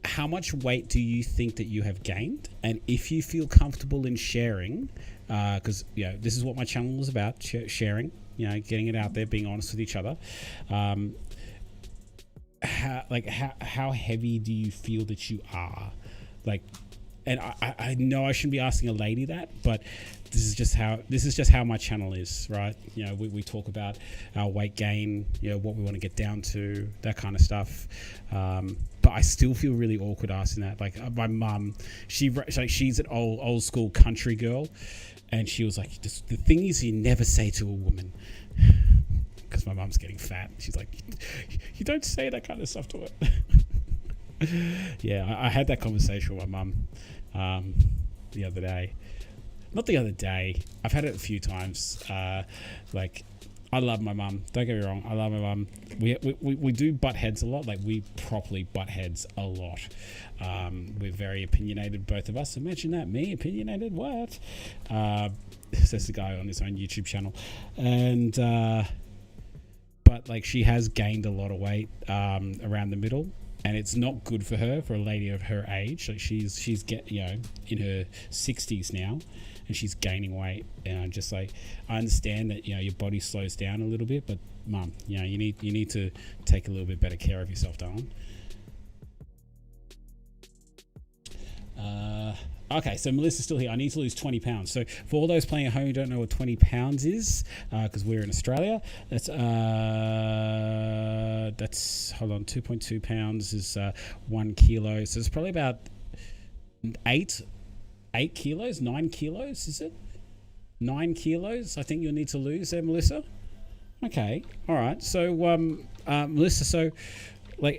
how much weight do you think that you have gained? And if you feel comfortable in sharing, because this is what my channel is about, sharing, getting it out there, being honest with each other. How heavy do you feel that you are? And I know I shouldn't be asking a lady that, but this is just how my channel is, right? We talk about our weight gain, what we want to get down to, that kind of stuff. But I still feel really awkward asking that. Like my mum, she's an old school country girl, and she was like, the thing is, you never say to a woman. Because my mum's getting fat. She's like, you don't say that kind of stuff to her. Yeah, I had that conversation with my mum the other day. Not the other day. I've had it a few times. I love my mum. Don't get me wrong. I love my mum. We do butt heads a lot. Like, we properly butt heads a lot. We're very opinionated, both of us. Imagine that. Me, opinionated? What? Says the guy on his own YouTube channel. And... but she has gained a lot of weight around the middle, and it's not good for her, for a lady of her age. Like she's in her 60s now, and she's gaining weight. And I'm just like, I understand that your body slows down a little bit, but mum, you need to take a little bit better care of yourself, darling. Okay, so Melissa's still here. I need to lose 20 pounds. So for all those playing at home who don't know what 20 pounds is, because we're in Australia, that's hold on, 2.2 pounds is 1 kilo. So it's probably about 8 kilos, 9 kilos, is it? 9 kilos, I think you'll need to lose there, Melissa. Okay, all right. So, Melissa, so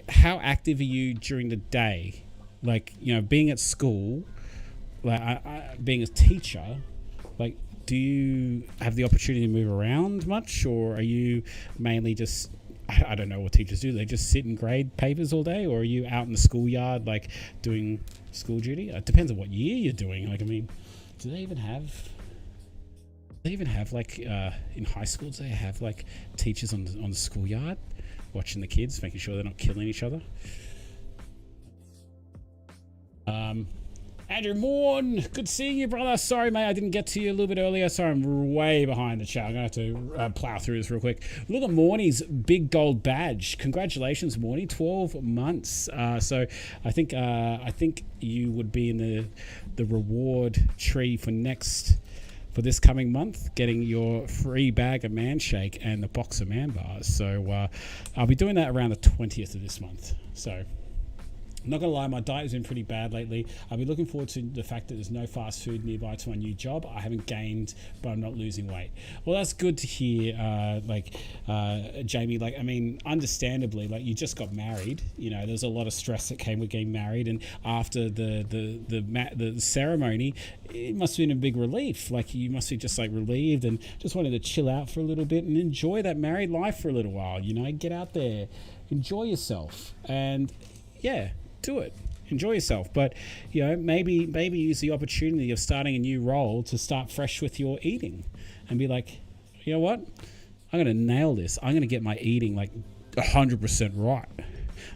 how active are you during the day? Being at school, being a teacher, do you have the opportunity to move around much, or are you mainly just I don't know what teachers do. They just sit and grade papers all day, or are you out in the schoolyard like doing school duty? It depends on what year you're doing. Like, I mean, do they even have like in high school? Do they have like teachers on the schoolyard watching the kids, making sure they're not killing each other? Andrew Morn, good seeing you, brother. Sorry, mate, I didn't get to you a little bit earlier. Sorry, I'm way behind the chat. I'm going to have to plow through this real quick. Look at Morney's big gold badge. Congratulations, Morney. 12 months. So I think you would be in the reward tree for this coming month, getting your free bag of man shake and the box of man bars. So I'll be doing that around the 20th of this month. So I'm not gonna lie, my diet has been pretty bad lately. I'll be looking forward to the fact that there's no fast food nearby to my new job. I haven't gained, but I'm not losing weight. Well, that's good to hear, Jamie. Like, I mean, understandably, like, you just got married. You know, there's a lot of stress that came with getting married, and after the ceremony, it must have been a big relief. Like, you must be just like relieved and just wanted to chill out for a little bit and enjoy that married life for a little while. You know, get out there, enjoy yourself, and yeah. Do it, enjoy yourself, but you know, maybe use the opportunity of starting a new role to start fresh with your eating and be like, you know what, I'm gonna nail this. I'm gonna get my eating like 100% right. I'm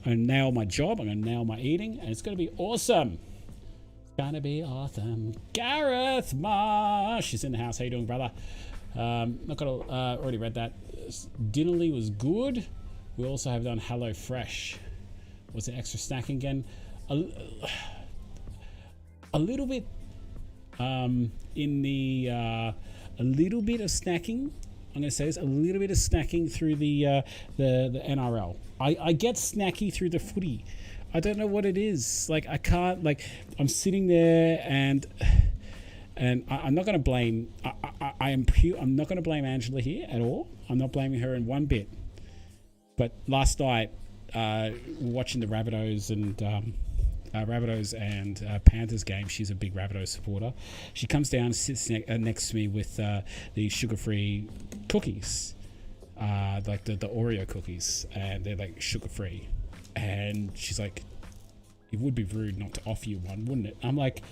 gonna nail my job, I'm gonna nail my eating, and it's gonna be awesome. It's gonna be awesome. Gareth Marsh is in the house. How you doing, brother? Not gonna already read that. Dinnerly was good. We also have done Hello Fresh. Was it extra snacking again? A little bit a little bit of snacking. I'm going to say this, a little bit of snacking through the NRL. I get snacky through the footy. I don't know what it is. Like, I can't, like, I'm sitting there and I'm not going to blame, I'm not going to blame Angela here at all. I'm not blaming her in one bit. But last night, watching the Rabbitohs and Panthers game. She's a big Rabbitohs supporter. She comes down and sits next to me with the sugar-free cookies, like the Oreo cookies, and they're like sugar-free. And she's like, it would be rude not to offer you one, wouldn't it? I'm like,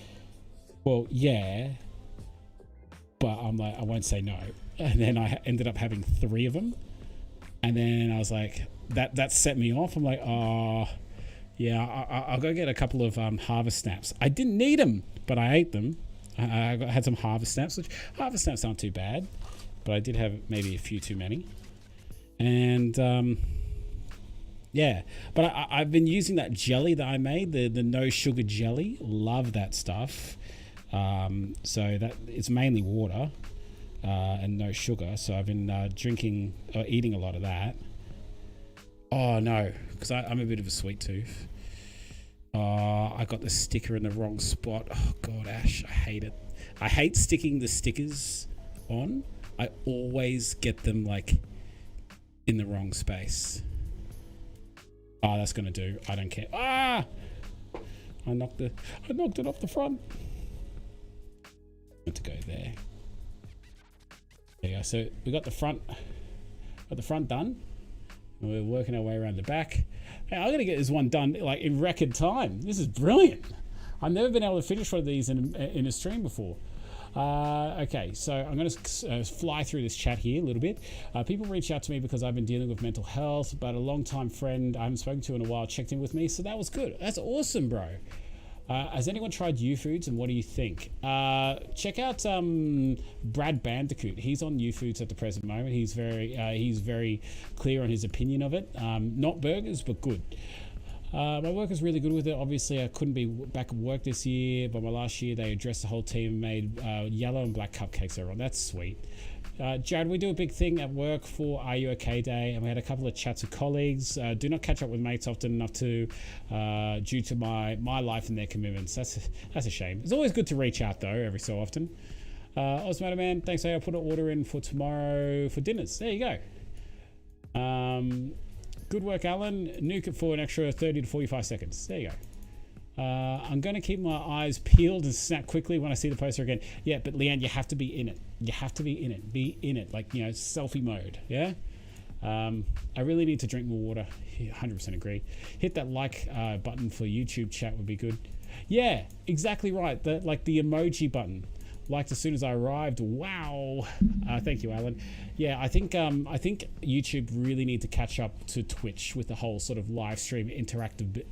well, yeah, but I'm like, I won't say no. And then I ended up having 3 of them. And then I was like, that set me off. I'm like, oh, yeah, I'll go get a couple of Harvest Snaps. I didn't need them, but I ate them. I had some Harvest Snaps, which Harvest Snaps aren't too bad, but I did have maybe a few too many. And yeah, but I've been using that jelly that I made, the no sugar jelly. Love that stuff. So that it's mainly water and no sugar. So I've been eating a lot of that. Oh no, because I'm a bit of a sweet tooth. I got the sticker in the wrong spot. Oh God, Ash, I hate it. I hate sticking the stickers on. I always get them like in the wrong space. Oh, that's gonna do. I don't care. Ah! I knocked it off the front. Meant to go there. There you go. So we got the front done. And we're working our way around the back. Hey, I'm gonna get this one done like in record time. This is brilliant. I've never been able to finish one of these in a stream before. Okay, so I'm going to fly through this chat here a little bit. People reach out to me because I've been dealing with mental health, but a long-time friend I haven't spoken to in a while checked in with me, so that was good. That's awesome, bro. Has anyone tried U-Foods, and what do you think? Check out Brad Bandicoot. He's on U-Foods at the present moment. He's very clear on his opinion of it. Not burgers, but good. My work is really good with it. Obviously, I couldn't be back at work this year, but my last year they addressed the whole team and made yellow and black cupcakes everyone. That's sweet. Jared, we do a big thing at work for Are You OK Day, and we had a couple of chats with colleagues. Do not catch up with mates often enough to, due to my life and their commitments. That's a shame. It's always good to reach out though, every so often. Osmoto Man, thanks. I'll put an order in for tomorrow for dinners. There you go. Good work, Alan. Nuke it for an extra 30 to 45 seconds. There you go. I'm going to keep my eyes peeled and snap quickly when I see the poster again. Yeah, but Leanne, you have to be in it. You have to be in it. Be in it. Like, selfie mode. Yeah? I really need to drink more water. 100% agree. Hit that like button for YouTube chat would be good. Yeah, exactly right. The emoji button. Liked as soon as I arrived. Wow. Thank you, Alan. Yeah, I think YouTube really need to catch up to Twitch with the whole sort of live stream interactiveness.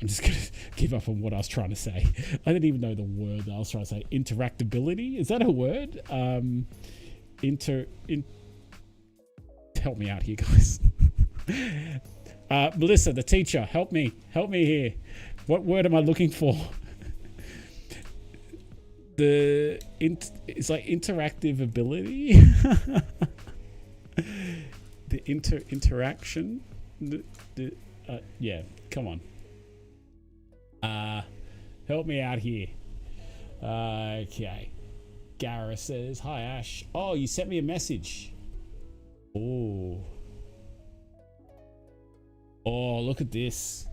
I'm just gonna give up on what I was trying to say. I didn't even know the word that I was trying to say. Interactability, is that a word? Help me out here, guys. Melissa, the teacher, help me here. What word am I looking for? It's like interactive ability. The interaction. Yeah, come on. Help me out here. Okay. Gareth says, hi Ash. Oh, you sent me a message. Oh, look at this.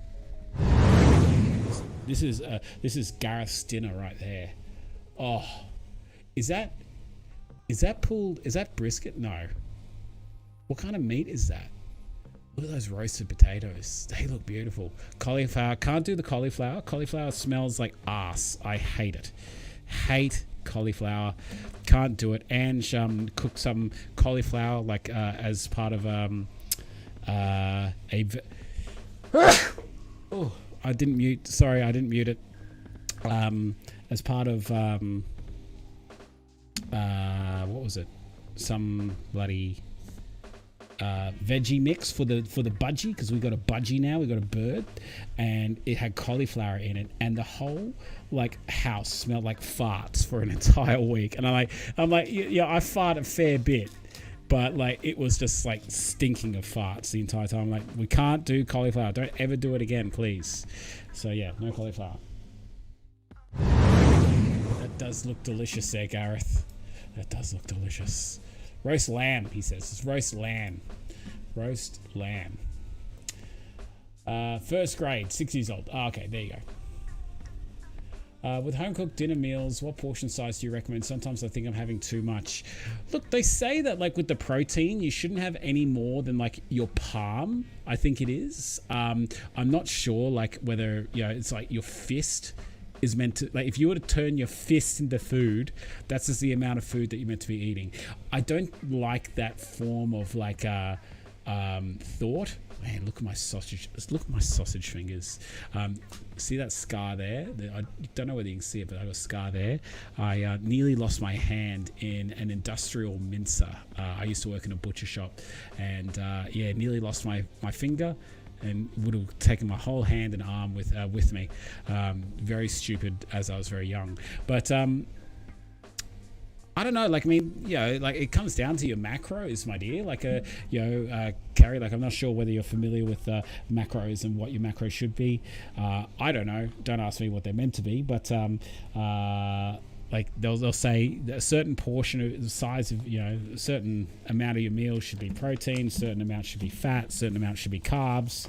This is Gareth's dinner right there. Oh, is that pulled? Is that brisket? No. What kind of meat is that? Look at those roasted potatoes. They look beautiful. Cauliflower. Can't do the cauliflower. Cauliflower smells like ass. I hate it. Hate cauliflower. Can't do it. And cook some cauliflower like as part of oh, I didn't mute. Sorry, I didn't mute it. As part of what was it? Some bloody veggie mix for the budgie, because we got a budgie now, we got a bird, and it had cauliflower in it, and the whole like house smelled like farts for an entire week. And I'm like, yeah, I fart a fair bit, but like it was just like stinking of farts the entire time. I'm like, we can't do cauliflower. Don't ever do it again, please. So yeah, no cauliflower. That does look delicious there, Gareth. That does look delicious. Roast lamb, he says. It's roast lamb. Roast lamb. First grade, 6 years old. Oh, okay, there you go. With home-cooked dinner meals, what portion size do you recommend? Sometimes I think I'm having too much. Look, they say that like with the protein, you shouldn't have any more than like your palm, I think it is. I'm not sure like whether, you know, it's like your fist is meant to, like if you were to turn your fist into food, that's just the amount of food that you're meant to be eating. I don't like that form of like thought. Man, look at my sausage. Look at my sausage fingers. See that scar there? I don't know whether you can see it, but I got a scar there. I nearly lost my hand in an industrial mincer. I used to work in a butcher shop, and yeah, nearly lost my finger, and would have taken my whole hand and arm with me. Very stupid as I was very young. But I don't know, like, I mean, you know, like it comes down to your macros, my dear. Like, Carrie, like I'm not sure whether you're familiar with macros and what your macros should be. I don't know. Don't ask me what they're meant to be, but like they'll say a certain portion of the size of, you know, a certain amount of your meal should be protein, certain amount should be fat, certain amount should be carbs,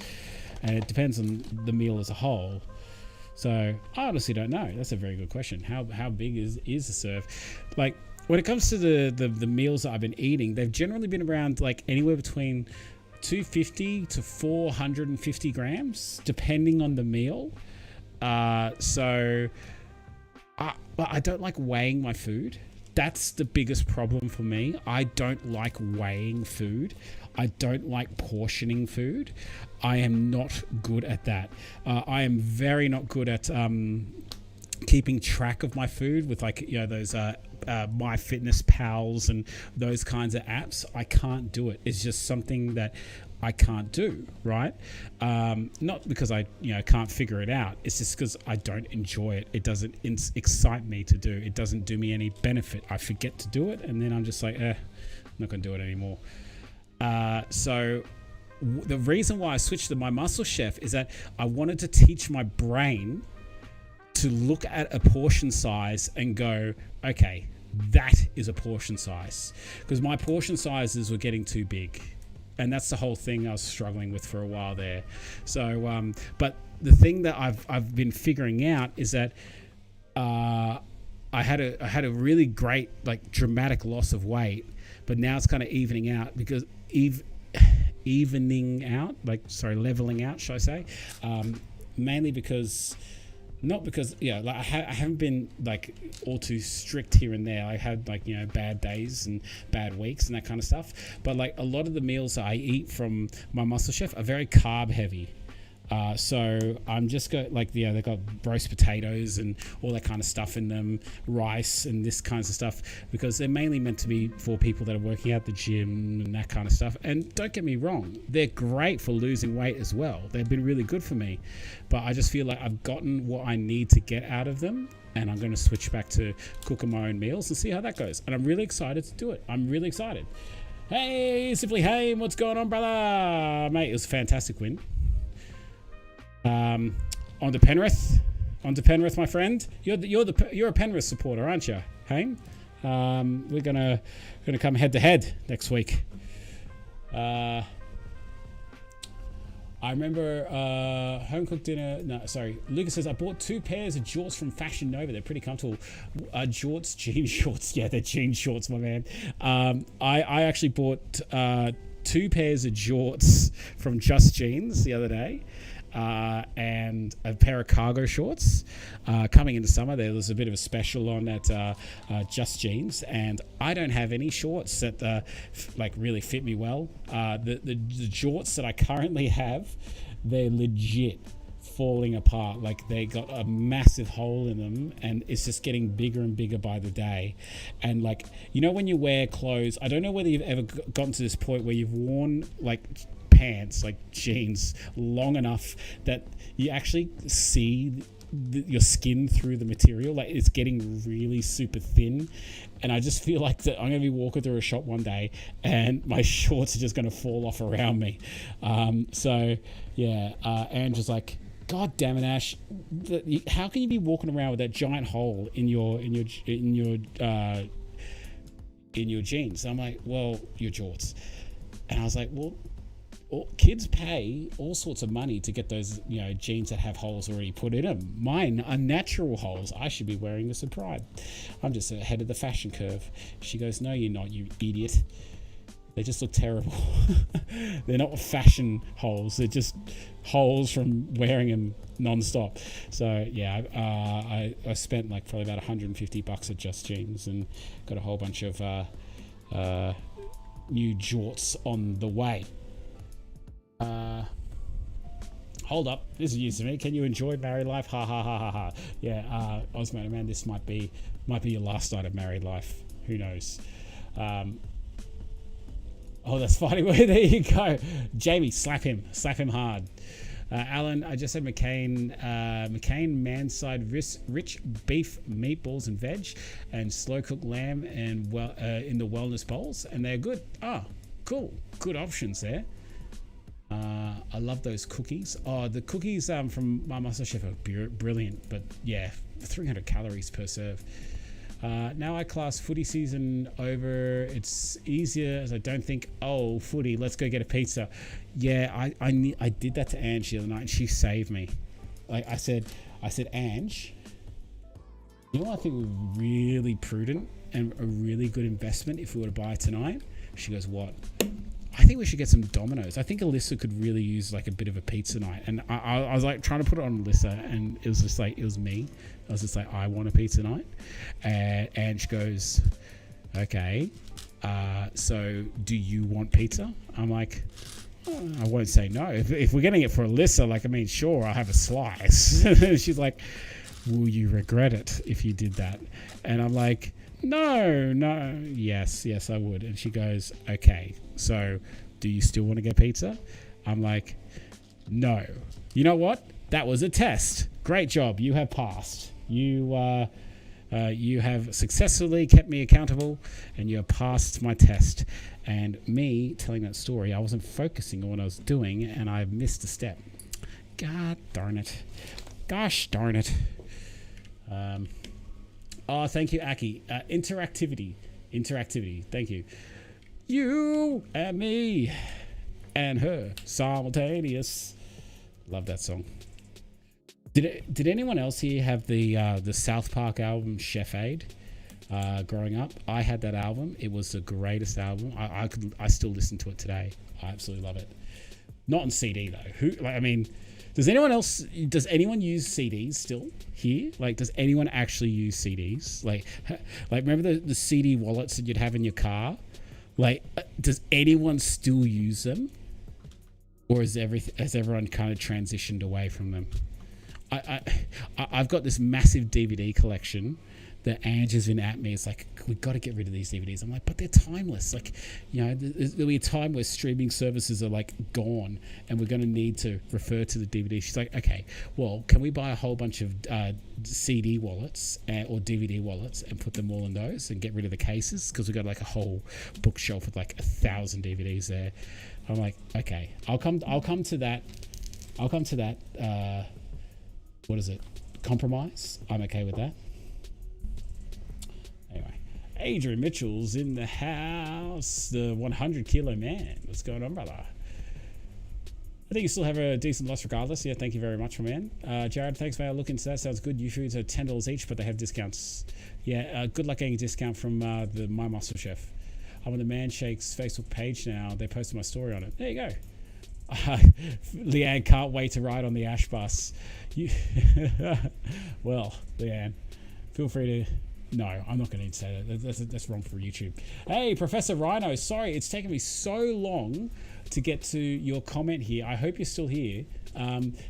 and it depends on the meal as a whole. So I honestly don't know. That's a very good question. How big is a serve? Like when it comes to the meals that I've been eating, they've generally been around like anywhere between 250 to 450 grams, depending on the meal. So I don't like weighing my food. That's the biggest problem for me. I don't like weighing food. I don't like portioning food. I am not good at that. I am very not good at keeping track of my food with, like, you know, those MyFitnessPals and those kinds of apps. I can't do it. It's just something that I can't do, right? Not because I, you know, can't figure it out. It's just because I don't enjoy it. It doesn't excite me to do. It doesn't do me any benefit. I forget to do it, and then I'm just like, I'm not going to do it anymore. So the reason why I switched to My Muscle Chef is that I wanted to teach my brain to look at a portion size and go, okay, that is a portion size. Because my portion sizes were getting too big. And that's the whole thing I was struggling with for a while there. So, but the thing that I've been figuring out is that I had a really great, like, dramatic loss of weight, but now it's kind of evening out because leveling out, should I say? Mainly because, not because, like I haven't been like all too strict here and there. I had, like, bad days and bad weeks and that kind of stuff. But like a lot of the meals that I eat from my Muscle Chef are very carb heavy. So I'm just got like, they've got roast potatoes and all that kind of stuff in them, rice and this kinds of stuff, because they're mainly meant to be for people that are working out the gym and that kind of stuff. And don't get me wrong, they're great for losing weight as well. They've been really good for me, but I just feel like I've gotten what I need to get out of them. And I'm going to switch back to cooking my own meals and see how that goes. And I'm really excited to do it. I'm really excited. Hey, Simply Haim, what's going on, brother? Mate, it was a fantastic win. On to Penrith, my friend. You're a Penrith supporter, aren't you, Haim? We're gonna come head to head next week. I remember home cooked dinner. No, sorry. Lucas says I bought 2 pairs of jorts from Fashion Nova. They're pretty comfortable. Jorts, jean shorts. Yeah, they're jean shorts, my man. I actually bought 2 pairs of jorts from Just Jeans the other day. And a pair of cargo shorts. Coming into summer, there was a bit of a special on at Just Jeans, and I don't have any shorts that like really fit me well. The jorts that I currently have, they're legit falling apart. Like, they got a massive hole in them, and it's just getting bigger and bigger by the day. And like, when you wear clothes, I don't know whether you've ever gotten to this point where you've worn like pants, like jeans, long enough that you actually see your skin through the material. Like, it's getting really super thin, and I just feel like that I'm going to be walking through a shop one day and my shorts are just going to fall off around me. Andrew's like, God damn it, Ash! How can you be walking around with that giant hole in your jeans? I'm like, well, your jorts. And I was like, well, kids pay all sorts of money to get those, jeans that have holes already put in them. Mine are natural holes. I should be wearing this with pride. I'm just ahead of the fashion curve. She goes, no, you're not, you idiot. They just look terrible. They're not fashion holes. They're just holes from wearing them non-stop. So yeah, I spent like probably about $150 at Just Jeans and got a whole bunch of new jorts on the way. Hold up, this is used to me. Can you enjoy married life? Ha ha ha ha ha. Yeah, Osmo, man, this might be your last night of married life. Who knows? That's funny. Well, there you go. Jamie, slap him hard. Alan, I just said McCain man-side rich beef, meatballs and veg, and slow-cooked lamb and in the wellness bowls, and they're good. Cool. Good options there. I love those cookies. The cookies from my Muscle Chef are brilliant, but yeah, 300 calories per serve. Now I class footy season over. It's easier as I don't think, footy, let's go get a pizza. Yeah, I did that to Ange the other night and she saved me. Like I said, Ange, I think we're really prudent and a really good investment if we were to buy tonight. She goes, what? I think we should get some Domino's. I think Alyssa could really use like a bit of a pizza night. And I was like trying to put it on Alyssa, and it was just like, it was me. I was just like, I want a pizza night. And Ange goes, okay, so do you want pizza? I'm like, I won't say no. If we're getting it for Alyssa, sure, I'll have a slice. She's like, will you regret it if you did that? And I'm like, no, yes, I would. And she goes, okay, so do you still want to get pizza? I'm like, no. You know what? That was a test. Great job. You have passed. You have successfully kept me accountable, and you have passed my test. And me telling that story, I wasn't focusing on what I was doing, and I missed a step. God darn it. Gosh darn it. Thank you, Aki. Interactivity. Thank you. You and me and her simultaneous. Love that song. Did anyone else here have the South Park album Chef Aid? Growing up, I had that album. It was the greatest album. I still listen to it today. I absolutely love it. Not on CD though. Does anyone use CDs still here? Like, does anyone actually use CDs? Like remember the CD wallets that you'd have in your car? Like, does anyone still use them? Or has everyone kind of transitioned away from them? I've got this massive DVD collection that Ange has been at me. It's like, we've got to get rid of these DVDs. I'm like, but they're timeless. Like, there'll be a time where streaming services are like gone and we're going to need to refer to the DVD. She's like, okay, well, can we buy a whole bunch of CD wallets or DVD wallets and put them all in those and get rid of the cases? Because we've got like a whole bookshelf with like 1,000 DVDs there. I'm like, okay, I'll come to that. What is it? Compromise. I'm okay with that. Anyway, Adrian Mitchell's in the house. The 100 kilo man. What's going on, brother? I think you still have a decent loss regardless. Yeah, thank you very much, my man. Jared, thanks, mate. I'll look into that. Sounds good. New foods are $10 each, but they have discounts. Yeah, good luck getting a discount from the My Muscle Chef. I'm on the Man Shakes Facebook page now. They posted my story on it. There you go. Leanne can't wait to ride on the Ash bus. Well, Leanne, feel free to... No, I'm not going to say that. That's wrong for YouTube. Hey, Professor Rhino. Sorry, it's taken me so long to get to your comment here. I hope you're still here.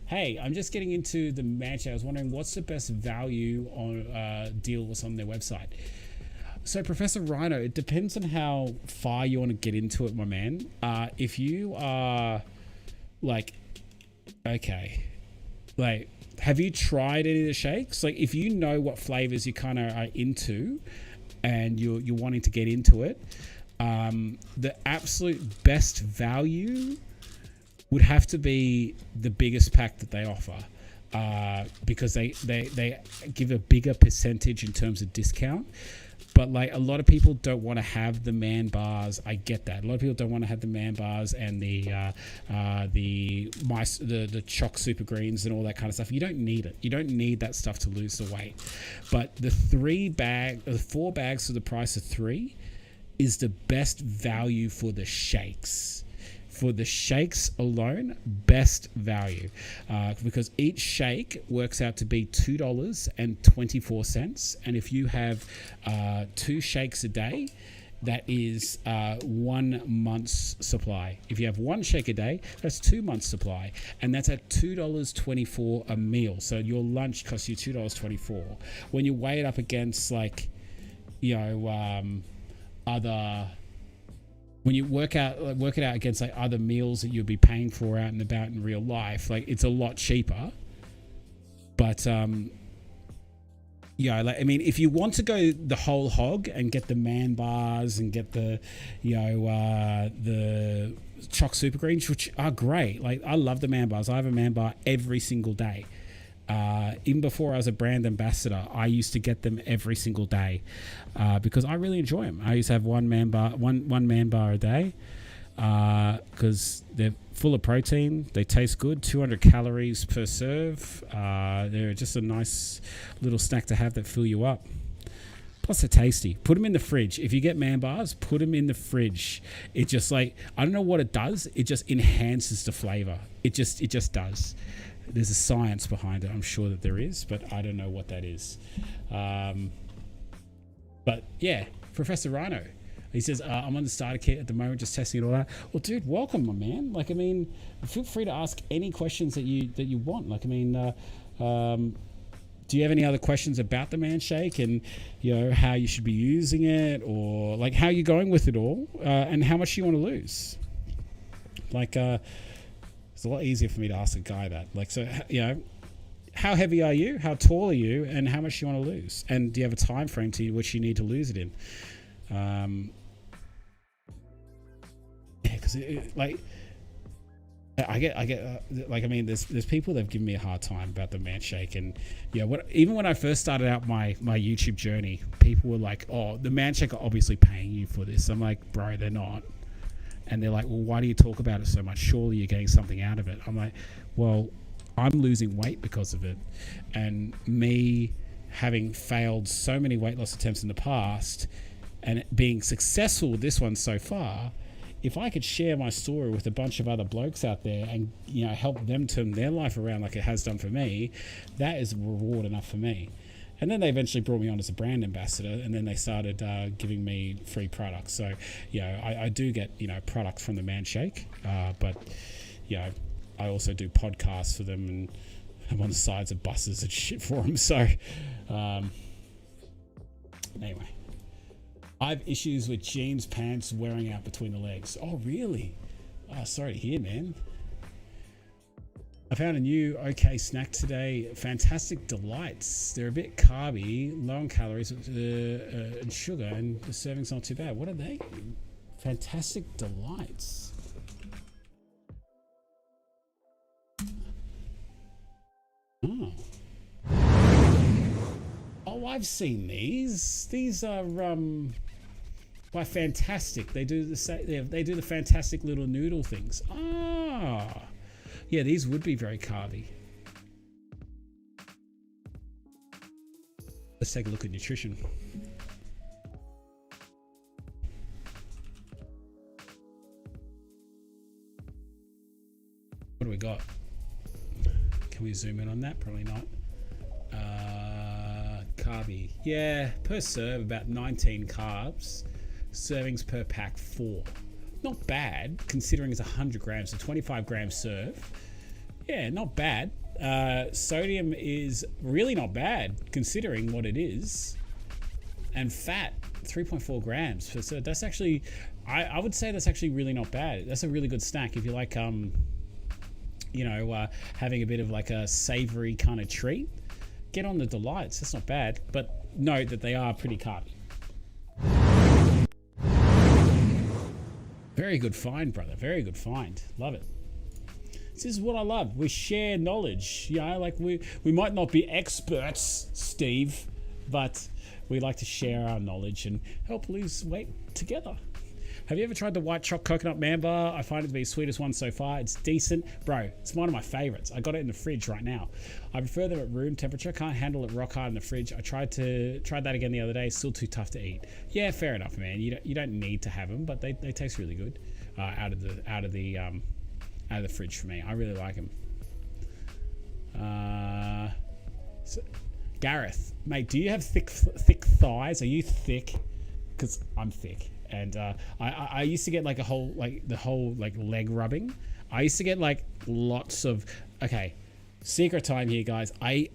Hey, I'm just getting into the match. I was wondering what's the best value on deals on their website. So, Professor Rhino, it depends on how far you want to get into it, my man. If you are like, okay, like, have you tried any of the shakes? Like, if you know what flavors you kind of are into and you're wanting to get into it, the absolute best value would have to be the biggest pack that they offer, because they give a bigger percentage in terms of discount. But like, a lot of people don't want to have the man bars. I get that. A lot of people don't want to have the man bars and the choc super greens and all that kind of stuff. You don't need it. You don't need that stuff to lose the weight. But the 4 bags for the price of 3 is the best value for the shakes. For the shakes alone, best value, because each shake works out to be $2.24, and if you have 2 shakes a day, that is 1 month's supply. If you have 1 shake a day, that's 2 months' supply, and that's at $2.24 a meal. So your lunch costs you $2.24. When you weigh it up against, like, other... When you work it out against like other meals that you'll be paying for out and about in real life, like, it's a lot cheaper. But if you want to go the whole hog and get the man bars and get the choc super greens, which are great. Like, I love the man bars. I have a man bar every single day. Even before I was a brand ambassador, I used to get them every single day because I really enjoy them. I used to have one man bar a day because they're full of protein. They taste good, 200 calories per serve. They're just a nice little snack to have that fill you up. Plus, they're tasty. Put them in the fridge. If you get man bars, put them in the fridge. It just, like, I don't know what it does. It just enhances the flavor. It just does. There's a science behind it. I'm sure that there is, but I don't know what that is. But yeah, Professor Rhino, he says, I'm on the starter kit at the moment, just testing it all out. Well, dude, welcome, my man. Like, I mean, feel free to ask any questions that you want. Like, I mean, do you have any other questions about the Man Shake and, how you should be using it, or like how you're going with it all, and how much you want to lose? Like, it's a lot easier for me to ask a guy that. Like, so, how heavy are you? How tall are you? And how much do you want to lose? And do you have a time frame to which you need to lose it in? Because like, I get like, I mean, there's people that have given me a hard time about the Man Shake, and even when I first started out my YouTube journey, people were like, "Oh, the Man Shake are obviously paying you for this." I'm like, "Bro, they're not." And they're like, "Well, why do you talk about it so much? Surely you're getting something out of it." I'm like, "Well, I'm losing weight because of it. And me having failed so many weight loss attempts in the past and being successful with this one so far, if I could share my story with a bunch of other blokes out there and, you know, help them turn their life around like it has done for me, that is reward enough for me. And then they eventually brought me on as a brand ambassador, and then they started giving me free products. So, you know, I do get, you know, products from the Man Shake, but, you know, I also do podcasts for them, and I'm on the sides of buses and shit for them. So, anyway. I have issues with jeans pants wearing out between the legs. Oh, really? Oh, sorry to hear, man. I found a new okay snack today. Fantastic Delights. They're a bit carby, low in calories and sugar, and the serving's not too bad. What are they? Fantastic Delights. Oh. Oh, I've seen these. These are by Fantastic. They do the fantastic little noodle things. Ah, yeah, these would be very carby. Let's take a look at nutrition. What do we got? Can we zoom in on that? Probably not. Carby. Yeah, per serve about 19 carbs. Servings per pack 4. Not bad considering it's 100 grams, so 25 grams serve. Yeah, not bad. Sodium is really not bad considering what it is. And fat, 3.4 grams. So that's actually, I would say that's actually really not bad. That's a really good snack if you like, you know, having a bit of like a savory kind of treat. Get on the Delights. That's not bad, but note that they are pretty carby. Very good find, brother. Very good find. Love it. This is what I love. We share knowledge. You know, like we might not be experts, Steve, but we like to share our knowledge and help lose weight together. Have you ever tried the white choc coconut man bar? I find it to be the sweetest one so far. It's decent. Bro, it's one of my favorites. I got it in the fridge right now. I prefer them at room temperature. Can't handle it rock hard in the fridge. I tried that again the other day. Still too tough to eat. Yeah, fair enough, man. You don't need to have them, but they taste really good out of the fridge for me. I really like them. So, Gareth, mate, do you have thick thighs? Are you thick? Because I'm thick. And I used to get like the whole leg rubbing. I used to get like lots of, okay, secret time here, guys. I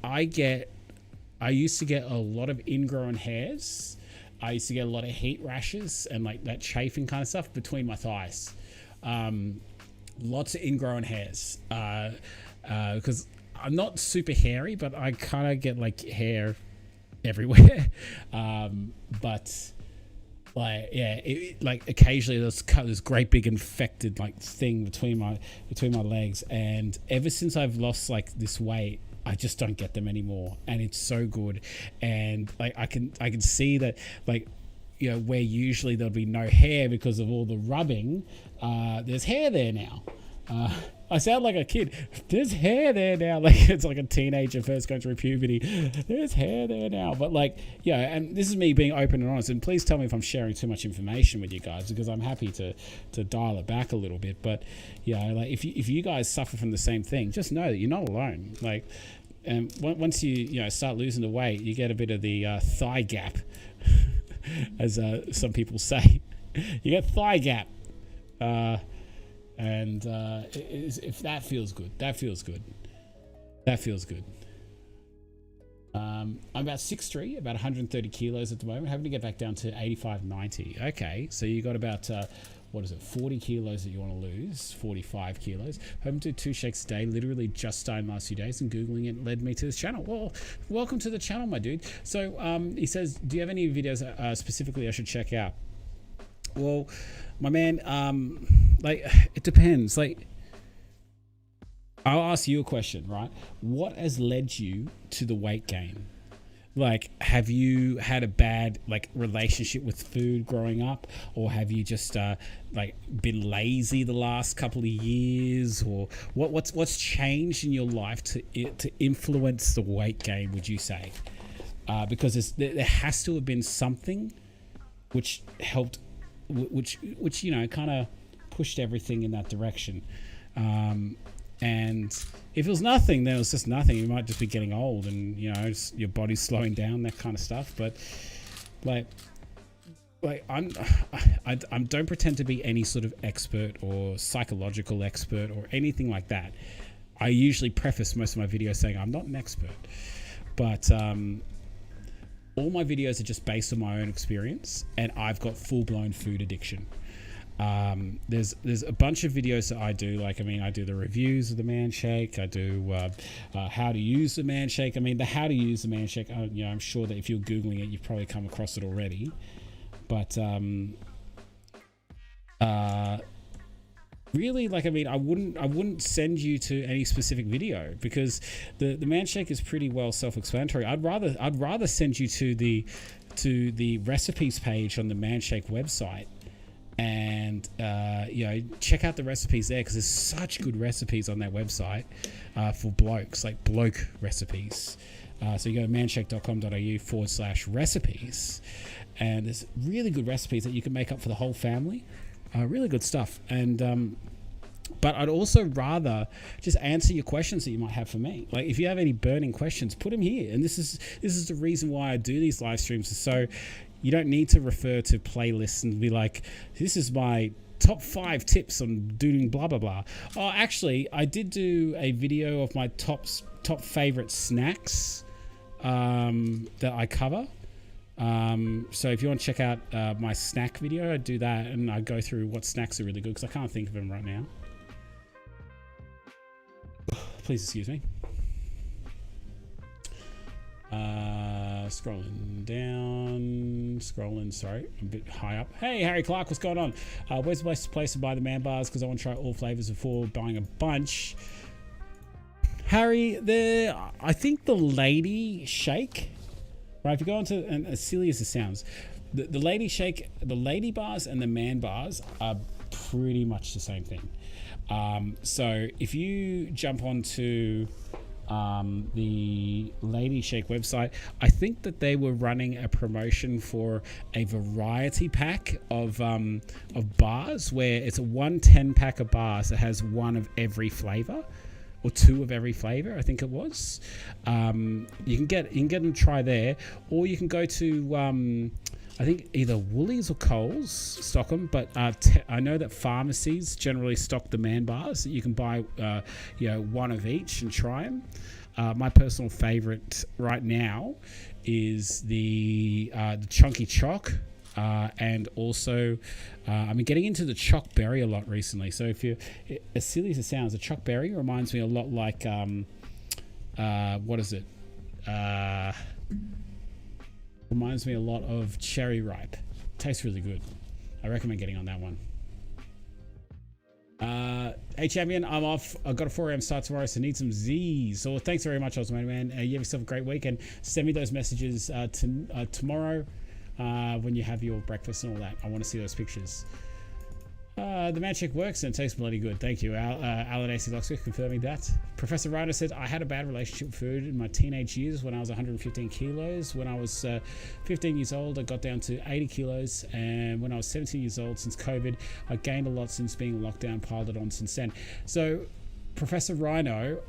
used to get a lot of ingrown hairs. I used to get a lot of heat rashes and like that chafing kind of stuff between my thighs. Lots of ingrown hairs because I'm not super hairy, but I kind of get like hair everywhere. But like, yeah, like occasionally there's this great big infected like thing between my legs, and ever since I've lost like this weight, I just don't get them anymore, and it's so good. And like I can see that, like, you know, where usually there'll be no hair because of all the rubbing, there's hair there now. I sound like a kid. There's hair there now. Like it's like a teenager first going through puberty. There's hair there now. But like, yeah, and this is me being open and honest. And please tell me if I'm sharing too much information with you guys, because I'm happy to dial it back a little bit. But yeah, like if you guys suffer from the same thing, just know that you're not alone. Like, and once you start losing the weight, you get a bit of the thigh gap, as some people say. You get thigh gap. And if that feels good, that feels good. I'm about 6'3", about 130 kilos at the moment, having to get back down to 85, 90. Okay, so you got about 40 kilos that you want to lose, 45 kilos. Hoping to do 2 shakes a day, literally just started last few days, and Googling it led me to this channel. Well, welcome to the channel, my dude. So he says, do you have any videos specifically I should check out? Well, my man, like, it depends. Like, I'll ask you a question, right? What has led you to the weight gain? Like, have you had a bad like relationship with food growing up, or have you just like been lazy the last couple of years, or what's changed in your life to influence the weight gain? Would you say? Because there has to have been something which helped, which kind of pushed everything in that direction. And if it was nothing, then it was just nothing. You might just be getting old, and your body's slowing down, that kind of stuff. But like I don't pretend to be any sort of expert or psychological expert or anything like that. I usually preface most of my videos saying I'm not an expert, but all my videos are just based on my own experience, and I've got full-blown food addiction. There's a bunch of videos that I do. Like, I do the reviews of the Man Shake. I do how to use the Man Shake. The how to use the Man Shake. I'm sure that if you're Googling it, you've probably come across it already. But really, like, I wouldn't send you to any specific video, because the Man Shake is pretty well self-explanatory. I'd rather send you to the recipes page on the Man Shake website. And check out the recipes there, because there's such good recipes on that website for blokes, like bloke recipes. So you go to manshake.com.au/recipes, and there's really good recipes that you can make up for the whole family. Really good stuff. And but I'd also rather just answer your questions that you might have for me. Like, if you have any burning questions, put them here. And this is the reason why I do these live streams. So you don't need to refer to playlists and be like, this is my top 5 tips on doing blah, blah, blah. Oh, actually, I did do a video of my top favorite snacks that I cover. So if you want to check out my snack video, I do that, and I go through what snacks are really good, because I can't think of them right now. Please excuse me. Scrolling, sorry, I'm a bit high up. Hey, Harry Clark, what's going on? Where's the best place to buy the Man Bars? Because I want to try all flavors before buying a bunch. Harry, I think the Lady Shake, right? If you go into, and as silly as it sounds, the Lady Shake, the Lady Bars and the Man Bars are pretty much the same thing. So if you jump onto the Lady Shake website, I think that they were running a promotion for a variety pack of bars, where it's a 110 pack of bars that has one of every flavor, or 2 of every flavor, I think it was. You can get them to try there, or you can go to I think either Woolies or Coles stock them, but I know that pharmacies generally stock the Man Bars that you can buy, one of each and try them. My personal favorite right now is the Chunky Choc, and also I've been getting into the Choc Berry a lot recently. So if you, as silly as it sounds, the Choc Berry reminds me a lot like what is it? Reminds me a lot of Cherry Ripe. Tastes really good. I recommend getting on that one. Hey champion, I'm off. I've got a 4 a.m. start tomorrow, so need some Z's. So thanks very much, Osman, man. You have yourself a great week, and send me those messages tomorrow when you have your breakfast and all that. I want to see those pictures. The Man Shake works and it tastes bloody good. Thank you, Alan AC Locksmith, confirming that. Professor Ryder said, I had a bad relationship with food in my teenage years when I was 115 kilos. When I was 15 years old, I got down to 80 kilos. And when I was 17 years old, since COVID, I gained a lot since being locked down, piled it on since then. So, Professor Rhino,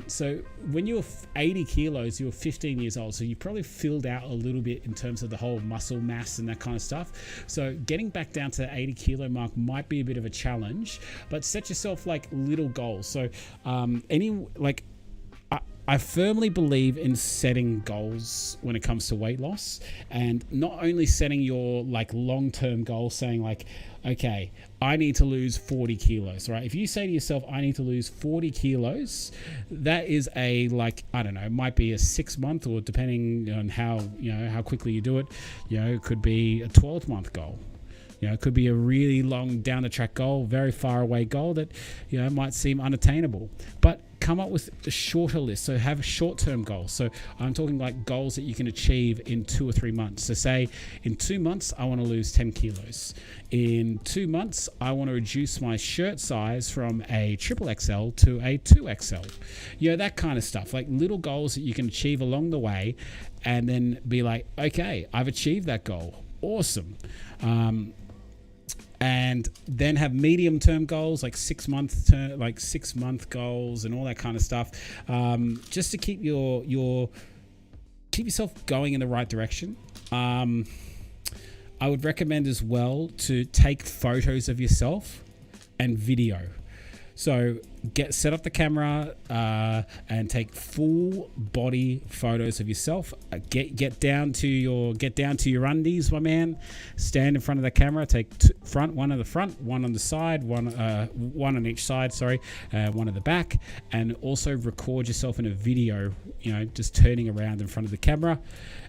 so when you were 80 kilos, you were 15 years old, so you probably filled out a little bit in terms of the whole muscle mass and that kind of stuff. So getting back down to the 80 kilo mark might be a bit of a challenge, but set yourself like little goals. So I firmly believe in setting goals when it comes to weight loss, and not only setting your like long-term goal, saying like, okay, I need to lose 40 kilos, right? If you say to yourself, I need to lose 40 kilos, that is a, like, I don't know, it might be a 6-month, or depending on how quickly you do it, it could be a 12-month goal. It could be a really long down the track goal, very far away goal that, might seem unattainable. But come up with a shorter list. So have short-term goals. So I'm talking like goals that you can achieve in 2 or 3 months. So say in 2 months, I want to lose 10 kilos. In 2 months, I want to reduce my shirt size from a triple XL to a 2XL. You know, that kind of stuff, like little goals that you can achieve along the way, and then be like, okay, I've achieved that goal. Awesome. And then have medium-term goals, like 6 month goals and all that kind of stuff, just to keep keep yourself going in the right direction. I would recommend as well to take photos of yourself and video. So set up the camera and take full body photos of yourself. Get down to your undies, my man. Stand in front of the camera. Take one on the front, one on the side, one on each side. One at the back, and also record yourself in a video. You know, just turning around in front of the camera,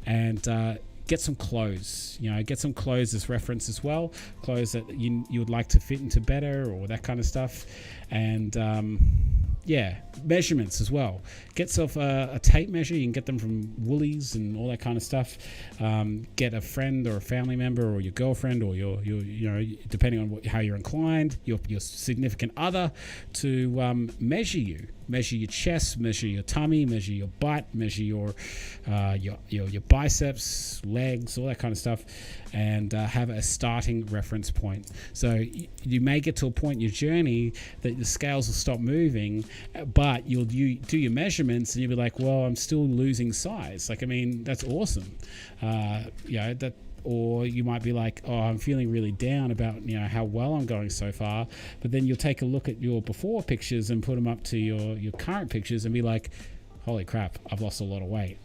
and get some clothes. You know, get some clothes as reference as well. Clothes that you would like to fit into better, or that kind of stuff. And measurements as well. Get yourself a tape measure. You can get them from Woolies and all that kind of stuff. Get a friend or a family member or your girlfriend or your you know, depending on how you're inclined, your significant other, to measure you. Measure your chest, measure your tummy, measure your butt, measure your biceps, legs, all that kind of stuff, and have a starting reference point. So you may get to a point in your journey that the scales will stop moving, but you do your measurements and you'll be like, well, I'm still losing size. Like, I mean, that's awesome. Or you might be like, oh, I'm feeling really down about, you know, how well I'm going so far. But then you'll take a look at your before pictures and put them up to your current pictures and be like, holy crap, I've lost a lot of weight.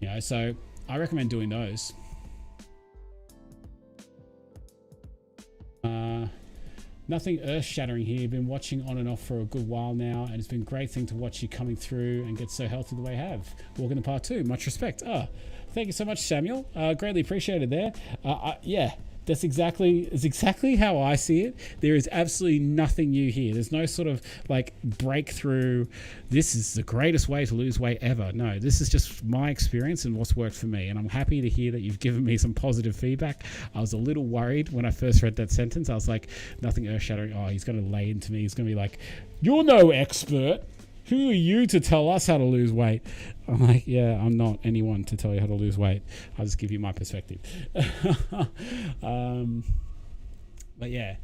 You know, so I recommend doing those. Nothing earth-shattering here. Been watching on and off for a good while now, and it's been a great thing to watch you coming through and get so healthy the way you have. Walking the part 2. Much respect. Thank you so much, Samuel. Greatly appreciated there. That's exactly how I see it. There is absolutely nothing new here. There's no sort of like breakthrough. This is the greatest way to lose weight ever. No, this is just my experience and what's worked for me. And I'm happy to hear that you've given me some positive feedback. I was a little worried when I first read that sentence. I was like, nothing earth-shattering. Oh, he's going to lay into me. He's going to be like, you're no expert. Who are you to tell us how to lose weight? I'm like, yeah, I'm not anyone to tell you how to lose weight. I'll just give you my perspective. But yeah.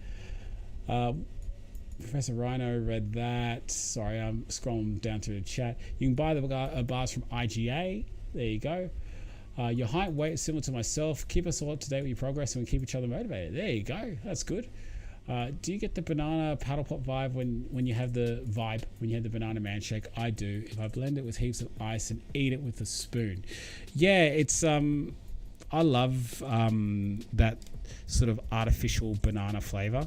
Professor Rhino read that. Sorry, I'm scrolling down through the chat. You can buy the bars from IGA. There you go. Your height and weight is similar to myself. Keep us all up to date with your progress and we keep each other motivated. There you go. That's good. Do you get the banana paddle pop vibe when you have the banana man shake? I do. If I blend it with heaps of ice and eat it with a spoon. Yeah, it's I love that sort of artificial banana flavor.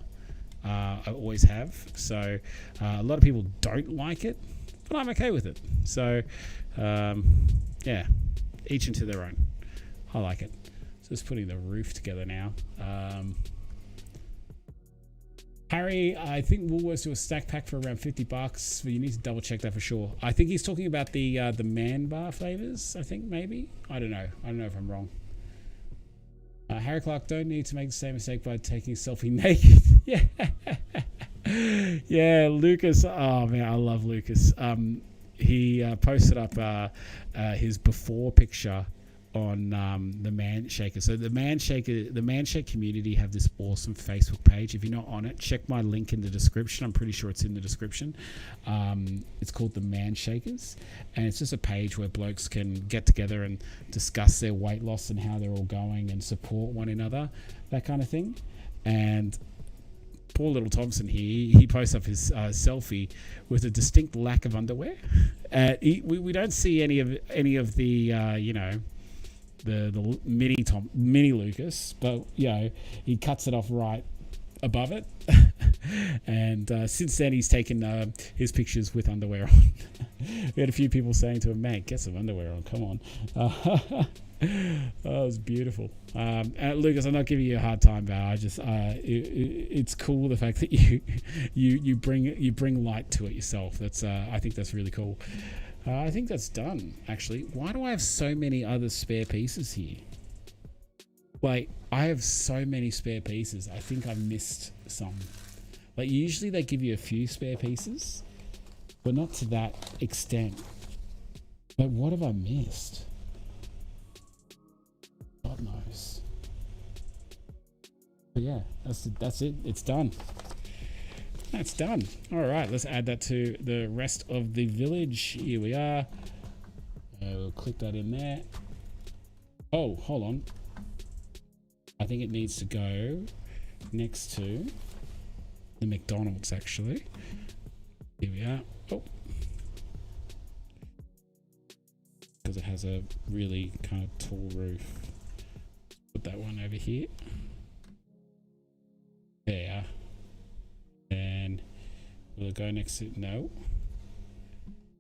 I always have. So a lot of people don't like it, but I'm okay with it. So yeah, each into their own. I like it. So just putting the roof together now. Harry, I think Woolworths do a stack pack for around $50, but you need to double check that for sure. I think he's talking about the man bar flavors. I think maybe. I don't know if I'm wrong. Harry Clark, don't need to make the same mistake by taking a selfie naked. Yeah, Lucas. Oh man, I love Lucas. He posted up his before picture on the Man Shaker. So the Man Shake community have this awesome Facebook page. If you're not on it, check my link in the description. I'm pretty sure it's in the description. It's called the Man Shakers, and it's just a page where blokes can get together and discuss their weight loss and how they're all going and support one another, that kind of thing. And poor little Thompson here, he posts up his selfie with a distinct lack of underwear. We don't see any of the the mini Lucas, but you know, he cuts it off right above it. And since then, he's taken his pictures with underwear on. We had a few people saying to him, mate, get some underwear on, come on. It was beautiful. Lucas, I'm not giving you a hard time, but I just it's cool the fact that you bring light to it yourself. That's I think that's really cool. I think that's done, actually. Why do I have so many other spare pieces here? Like, I have so many spare pieces. I think I missed some. Like, usually they give you a few spare pieces, but not to that extent. But what have I missed? God knows. But yeah, that's it. It's done. That's done. All right, let's add that to the rest of the village. Here we are. We'll click that in there. Oh, hold on. I think it needs to go next to the McDonald's, actually. Here we are. Oh. Because it has a really kind of tall roof. Put that one over here. There. And will it go next to... No.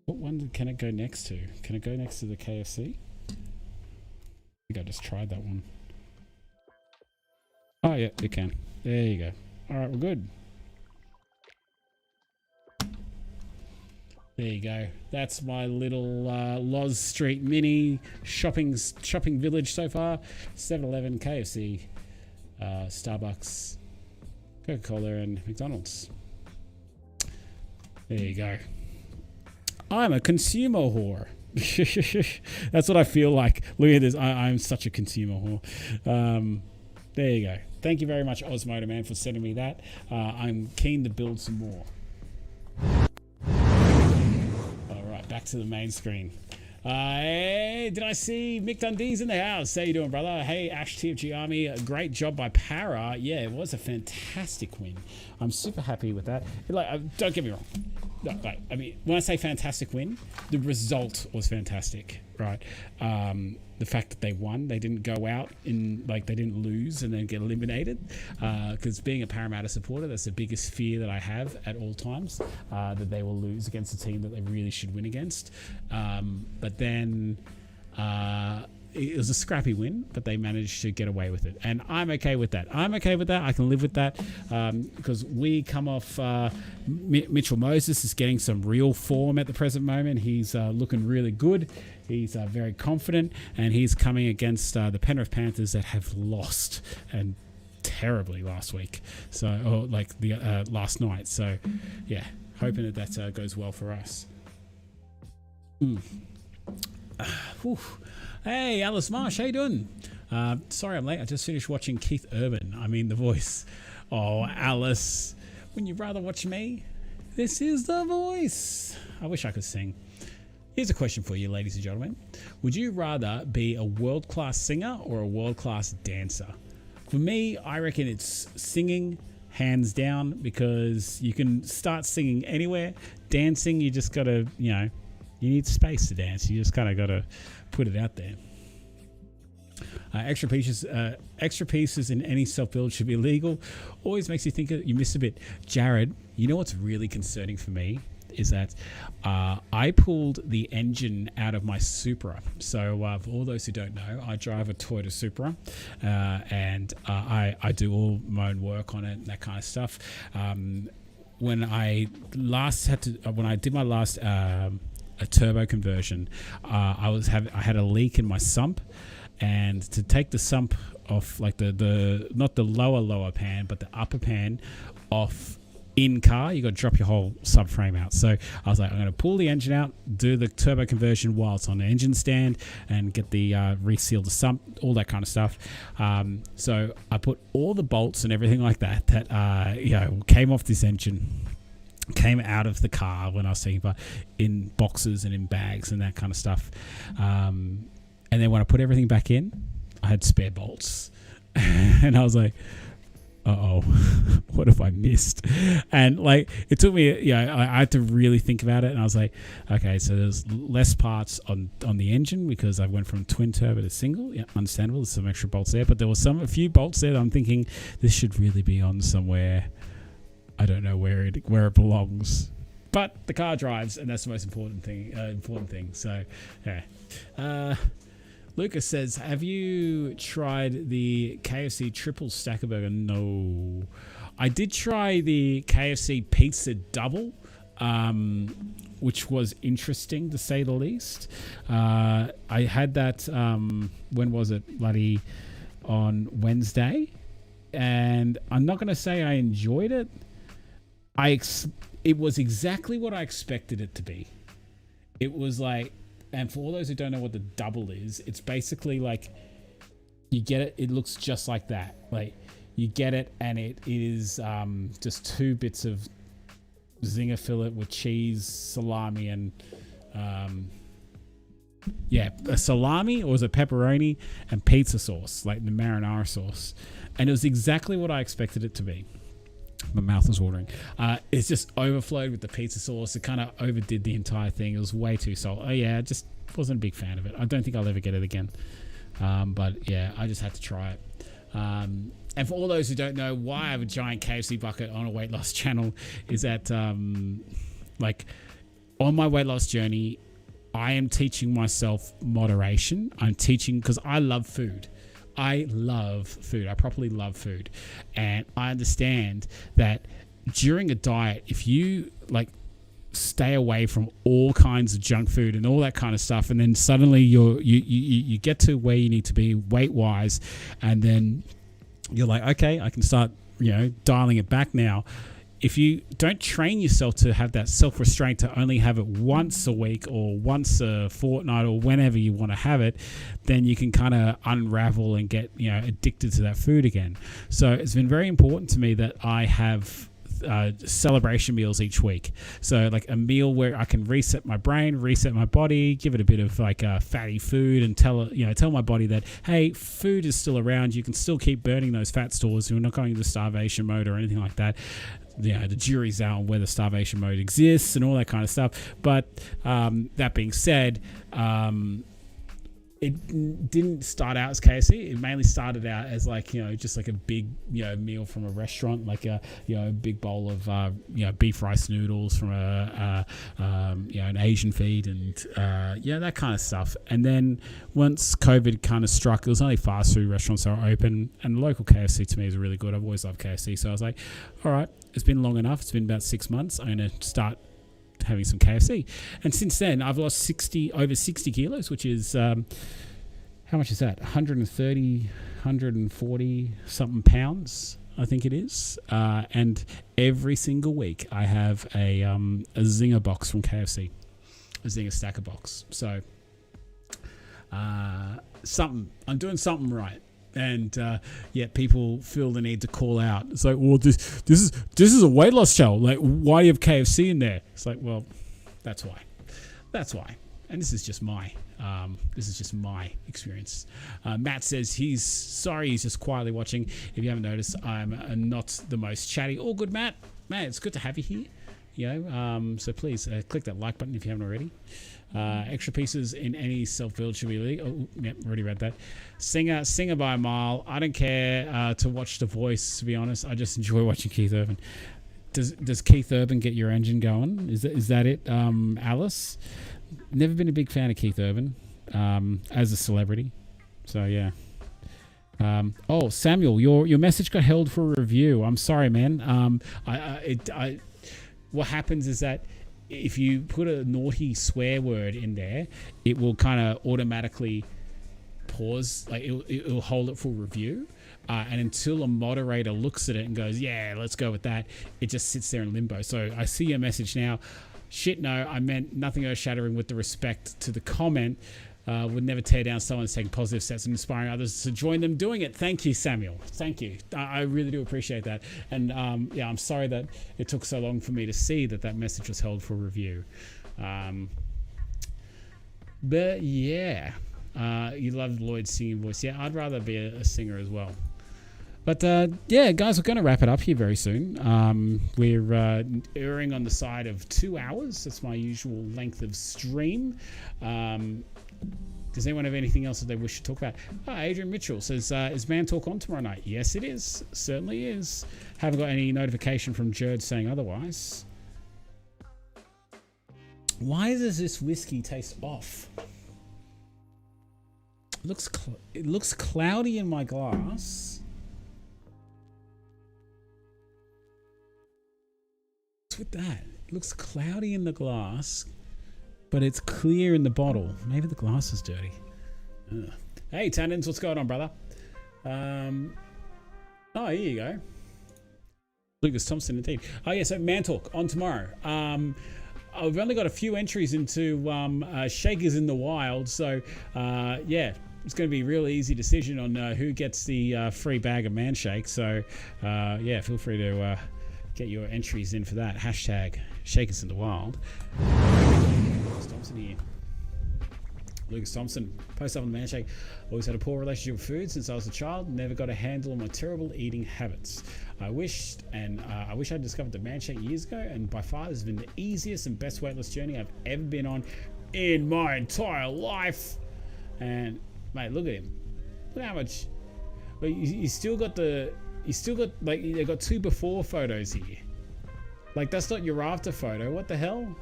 What one can it go next to? Can it go next to the KFC? I think I just tried that one. Oh, yeah, it can. There you go. All right, we're good. There you go. That's my little Loz Street mini shopping village so far. 7-Eleven, KFC, Starbucks, Coca-Cola, and McDonald's. There you go. I'm a consumer whore. That's what I feel like. Look at this. I'm such a consumer whore. There you go. Thank you very much, Osmodo Man, for sending me that. I'm keen to build some more. All right, back to the main screen. Hey, did I see Mick Dundee's in the house? How you doing, brother? Hey, Ash TFG Army, a great job by Para. Yeah, it was a fantastic win. I'm super happy with that. Like, don't get me wrong. No, like, I mean, when I say fantastic win, the result was fantastic, right? The fact that they won, they didn't go out in, like, they didn't lose and then get eliminated. Because being a Parramatta supporter, that's the biggest fear that I have at all times, that they will lose against a team that they really should win against. But then it was a scrappy win, but they managed to get away with it. And I'm okay with that. I can live with that, because we come off Mitchell Moses is getting some real form at the present moment. He's looking really good. He's very confident, and he's coming against the Penrith Panthers that have lost, and terribly last week. So, or like the last night. So, yeah, hoping that goes well for us. Hey, Alice Marsh, how you doing? Sorry I'm late. I just finished watching Keith Urban. I mean, The Voice. Oh, Alice, wouldn't you rather watch me? This is The Voice. I wish I could sing. Here's a question for you, ladies and gentlemen. Would you rather be a world-class singer or a world-class dancer? For me, I reckon it's singing, hands down, because you can start singing anywhere. Dancing, you just got to, you need space to dance. You just kind of got to put it out there. Extra pieces in any self-build should be illegal. Always makes you think you miss a bit. Jared, you know what's really concerning for me is that I pulled the engine out of my Supra. So for all those who don't know, I drive a Toyota Supra, and I do all my own work on it and that kind of stuff. When I did my last a turbo conversion, I had a leak in my sump, and to take the sump off, like the not the lower pan but the upper pan off in car, you got to drop your whole subframe out. So I was like, I'm going to pull the engine out, do the turbo conversion while it's on the engine stand, and get the reseal the sump, all that kind of stuff. So I put all the bolts and everything like that came off this engine, came out of the car when I was taking part, in boxes and in bags and that kind of stuff. And then when I put everything back in, I had spare bolts. And I was like, uh-oh, what have I missed? And like, it took me, I had to really think about it. And I was like, okay, so there's less parts on the engine because I went from twin turbo to single. Yeah, understandable. There's some extra bolts there, but there was a few bolts there that I'm thinking this should really be on somewhere I don't know where it belongs. But the car drives, and that's the most important thing. So, yeah. Lucas says, have you tried the KFC triple stacker burger? No. I did try the KFC pizza double, which was interesting to say the least. I had that, when was it? Bloody on Wednesday. And I'm not going to say I enjoyed it. It was exactly what I expected it to be. It was like, and for all those who don't know what the double is, it's basically like you get it. It looks just like that. Like you get it, and it is just 2 bits of zinger fillet with cheese, salami, and a salami, or was it pepperoni and pizza sauce, like the marinara sauce, and it was exactly what I expected it to be. My mouth was watering. It's just overflowed with the pizza sauce. It kind of overdid the entire thing. It was way too salty. Oh yeah, I just wasn't a big fan of it. I don't think I'll ever get it again. But yeah, I just had to try it. And for all those who don't know why I have a giant KFC bucket on a weight loss channel, is that like on my weight loss journey, I am teaching myself moderation. I'm teaching because I love food. I love food. I properly love food. And I understand that during a diet, if you like stay away from all kinds of junk food and all that kind of stuff, and then suddenly you get to where you need to be weight wise, and then you're like, okay, I can start, dialing it back now. If you don't train yourself to have that self-restraint to only have it once a week or once a fortnight or whenever you want to have it, then you can kind of unravel and get, addicted to that food again. So it's been very important to me that I have celebration meals each week. So like a meal where I can reset my brain, reset my body, give it a bit of like fatty food, and tell my body that, hey, food is still around. You can still keep burning those fat stores. We're not going into starvation mode or anything like that. The jury's out on whether starvation mode exists and all that kind of stuff. But that being said, it didn't start out as KFC. It mainly started out as like, just like a big, meal from a restaurant, like a, big bowl of, beef rice noodles from an Asian feed, and, that kind of stuff. And then once COVID kind of struck, there was only fast food restaurants that were open, and local KFC to me is really good. I've always loved KFC. So I was like, all right, it's been long enough. It's been about 6 months. I'm going to start having some KFC. And since then, I've lost over 60 kilos, which is, how much is that? 140 something pounds, I think it is. And every single week I have a zinger box from KFC, a zinger stacker box. So I'm doing something right. And yet people feel the need to call out. It's like, well, this is a weight loss channel. Like, why do you have KFC in there? It's like, well, that's why. And this is just my experience. Matt says he's sorry. He's just quietly watching. If you haven't noticed, I'm not the most chatty. All good, Matt. Man, it's good to have you here. So please click that like button if you haven't already. Extra pieces in any self-build should be illegal. Oh, yep, already read that. Singer by a mile. I don't care to watch The Voice, to be honest. I just enjoy watching Keith Urban. Does Keith Urban get your engine going? Is that it, Alice? Never been a big fan of Keith Urban as a celebrity. So yeah. Samuel, your message got held for review. I'm sorry, man. What happens is that if you put a naughty swear word in there, it will kind of automatically pause. Like it'll hold it for review. And until a moderator looks at it and goes, yeah, let's go with that, it just sits there in limbo. So I see your message now. Shit, no, I meant nothing earth-shattering with the respect to the comment. Would never tear down someone taking positive steps and inspiring others to join them doing it. Thank you, Samuel. Thank you. I really do appreciate that. And I'm sorry that it took so long for me to see that message was held for review. But yeah, you love Lloyd's singing voice. Yeah, I'd rather be a singer as well. But yeah, guys, we're going to wrap it up here very soon. We're erring on the side of 2 hours. That's my usual length of stream. Does anyone have anything else that they wish to talk about? Adrian Mitchell says, is Man Talk on tomorrow night? Yes, it is. Certainly is. Haven't got any notification from Jerd saying otherwise. Why does this whiskey taste off? It looks cloudy in my glass. What's with that? It looks cloudy in the glass, but it's clear in the bottle. Maybe the glass is dirty. Ugh. Hey, Tannins, what's going on, brother? Oh, here you go. Lucas Thompson, indeed. Oh, yeah, so Man Talk on tomorrow. I've only got a few entries into Shakers in the Wild, so yeah, it's going to be a real easy decision on who gets the free bag of Man Shake. So yeah, feel free to get your entries in for that. Hashtag Shakers in the Wild. Lucas Thompson here. Lucas Thompson, post up on the Man Shake. Always had a poor relationship with food since I was a child. Never got a handle on my terrible eating habits. I wish I'd discovered the Man Shake years ago, and by far this has been the easiest and best weight loss journey I've ever been on in my entire life. And mate, look at him. Look how much. But you still got like they got 2 before photos here. Like that's not your after photo. What the hell?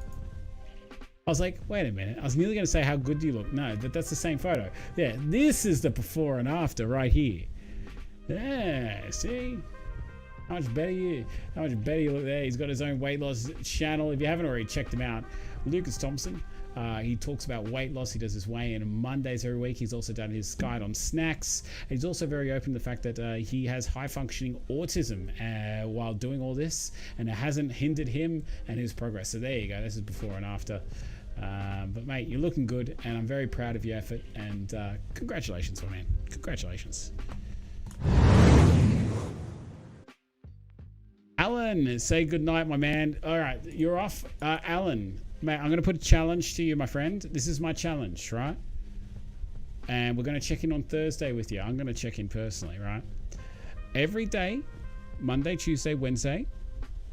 I was like, wait a minute. I was nearly going to say, how good do you look? No, that's the same photo. Yeah, this is the before and after right here. Yeah, see? How much better you look there. He's got his own weight loss channel. If you haven't already checked him out, Lucas Thompson. He talks about weight loss. He does his weigh-in on Mondays every week. He's also done his guide on snacks. And he's also very open to the fact that he has high-functioning autism while doing all this, and it hasn't hindered him and his progress. So there you go. This is before and after. But mate, you're looking good, and I'm very proud of your effort. And congratulations, my man. Congratulations. Alan, say good night, my man. All right, you're off. Alan, mate, I'm going to put a challenge to you, my friend. This is my challenge, right? And we're going to check in on Thursday with you. I'm going to check in personally, right? Every day, Monday, Tuesday, Wednesday,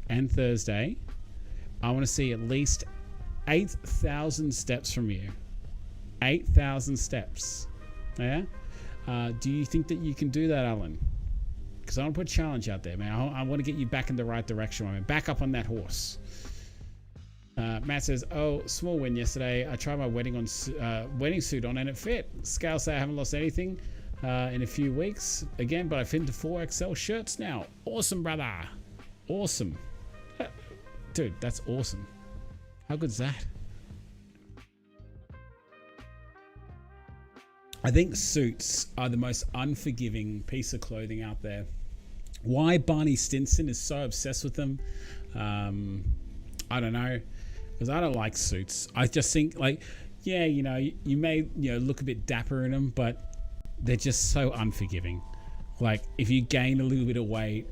and Thursday, I want to see at least 8,000 steps from you. 8,000 steps. Yeah? Do you think that you can do that, Alan? Because I want to put a challenge out there, man. I want to get you back in the right direction, man. Back up on that horse. Matt says, oh, small win yesterday. I tried my wedding suit on and it fit. Scales say I haven't lost anything in a few weeks again, but I fit into 4XL shirts now. Awesome, brother. Awesome. Dude, that's awesome. How good's that? I think suits are the most unforgiving piece of clothing out there. Why Barney Stinson is so obsessed with them, I don't know, because I don't like suits. I just think, like, yeah, you know, you may, you know, look a bit dapper in them, but they're just so unforgiving. Like, if you gain a little bit of weight,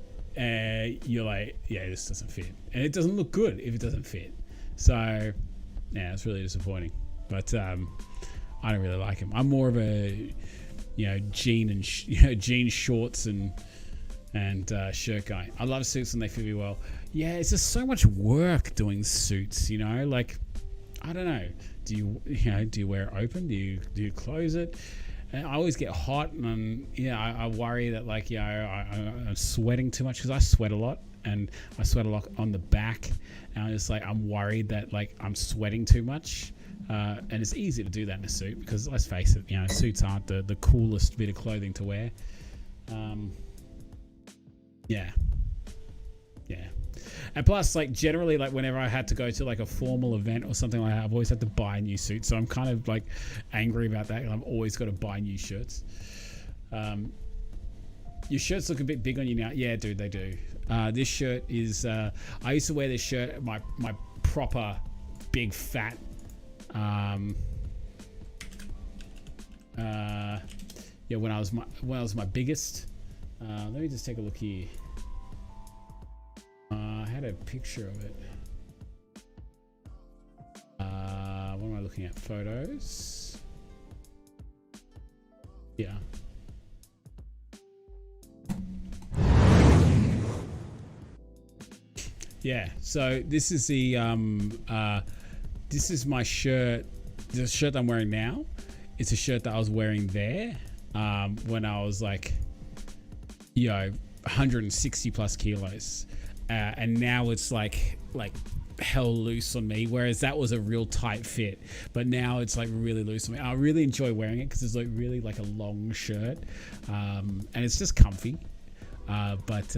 you're like, yeah, this doesn't fit, and it doesn't look good if it doesn't fit. So, yeah, it's really disappointing. But I don't really like him. I'm more of a, you know, jean shorts and shirt guy. I love suits and they fit me well. Yeah, it's just so much work doing suits, you know. Like, I don't know. Do you wear it open? Do you close it? And I always get hot, and I worry that, like, you know, I'm sweating too much because I sweat a lot, and I sweat a lot on the back, and I'm worried that, like, I'm sweating too much. And it's easy to do that in a suit because, let's face it, you know, suits aren't the coolest bit of clothing to wear. Yeah. And plus, like, generally, like, whenever I had to go to, like, a formal event or something like that, I've always had to buy a new suit. So I'm kind of, like, angry about that. I've always got to buy new shirts. Your shirts look a bit big on you now. Yeah, dude, they do. This shirt is... I used to wear this shirt at my proper big fat... yeah, when I was my biggest. Let me just take a look here. I had a picture of it. What am I looking at? Photos. Yeah. Yeah. So this is the this is my shirt. The shirt I'm wearing now. it's a shirt that I was wearing there when I was like, 160 plus kilos, and now it's like hell loose on me, whereas that was a real tight fit, but now it's like really loose on me. I really enjoy wearing it because it's like really like a long shirt, and it's just comfy, but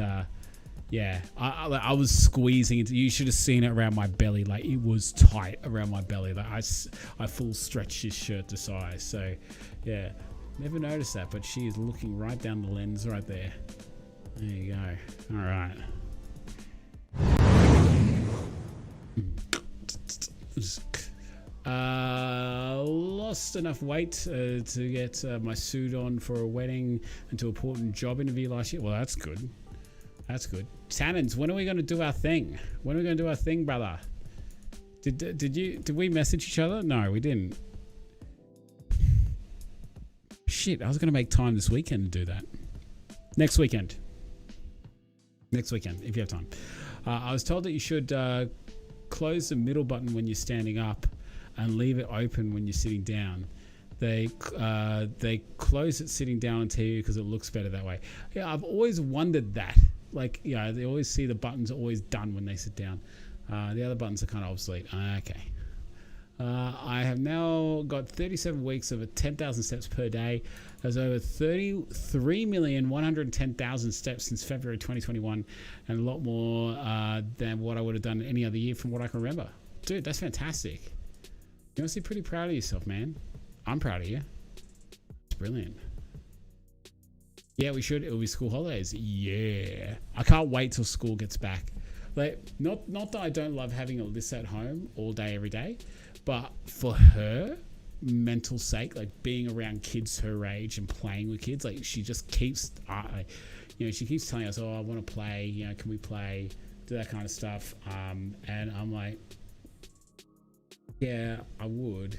yeah, I was squeezing it. You should have seen it around my belly. Like it was tight around my belly. Like I full stretched this shirt to size. So yeah, never noticed that, but she is looking right down the lens right there. There you go. All right. Lost enough weight to get my suit on for a wedding and to an important job interview last year. Well, that's good. That's good. Tannins, when are we going to do our thing? When are we going to do our thing, brother? Did we message each other? No, we didn't. Shit, I was going to make time this weekend to do that. Next weekend, if you have time. I was told that you should close the middle button when you're standing up and leave it open when you're sitting down. They close it sitting down on TV because it looks better that way. Yeah, I've always wondered that. Like, they always see the buttons are always done when they sit down. The other buttons are kind of obsolete. Okay. I have now got 37 weeks of 10,000 steps per day. There's over 33,110,000 steps since February 2021, and a lot more than what I would have done any other year from what I can remember. Dude, that's fantastic. You must be pretty proud of yourself, man. I'm proud of you. It's brilliant. Yeah, we should. It'll be school holidays. Yeah. I can't wait till school gets back. Like, not that I don't love having Alyssa at home all day, every day, but for her mental sake, like being around kids her age and playing with kids, like she just keeps, she keeps telling us, oh, I want to play, can we play, do that kind of stuff. And I'm like, yeah, I would,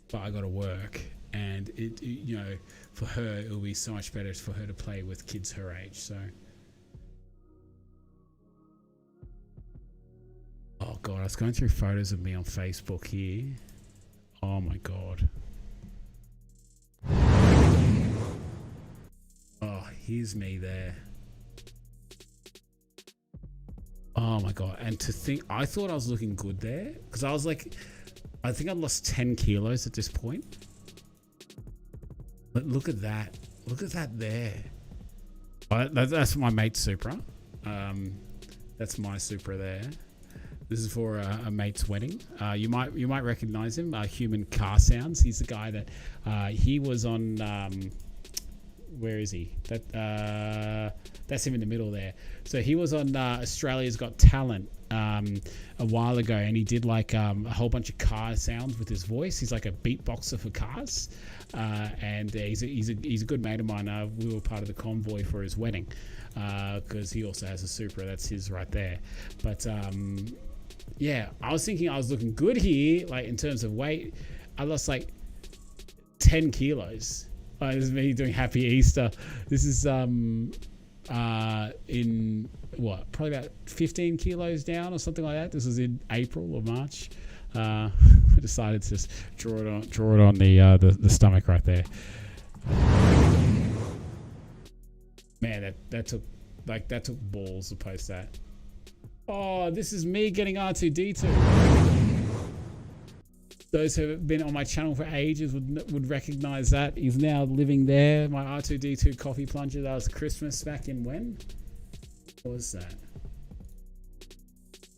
but I got to work. And for her, it'll be so much better for her to play with kids her age. So, oh God, I was going through photos of me on Facebook here. Oh my God. Oh, here's me there. Oh my God. And to think, I thought I was looking good there because I was like, I think I'd lost 10 kilos at this point. But look at that. Look at that there. That's my mate's Supra. That's my Supra there. This is for a mate's wedding. You might recognize him. Human Car Sounds. He's the guy that he was on. Where is he? That's him in the middle there. So he was on Australia's Got Talent a while ago, and he did like a whole bunch of car sounds with his voice. He's like a beatboxer for cars, and he's a good mate of mine. We were part of the convoy for his wedding because he also has a Supra. That's his right there. But yeah, I was thinking I was looking good here, like in terms of weight. I lost like 10 kilos. This is me doing Happy Easter. This is in what, probably about 15 kilos down or something like that. This was in April or March. I decided to just draw it on the stomach right there. Man, that took balls to post that. Oh, this is me getting R2D2. Those who have been on my channel for ages would recognize that. He's now living there. My R2D2 coffee plunger. That was Christmas back in when? What was that?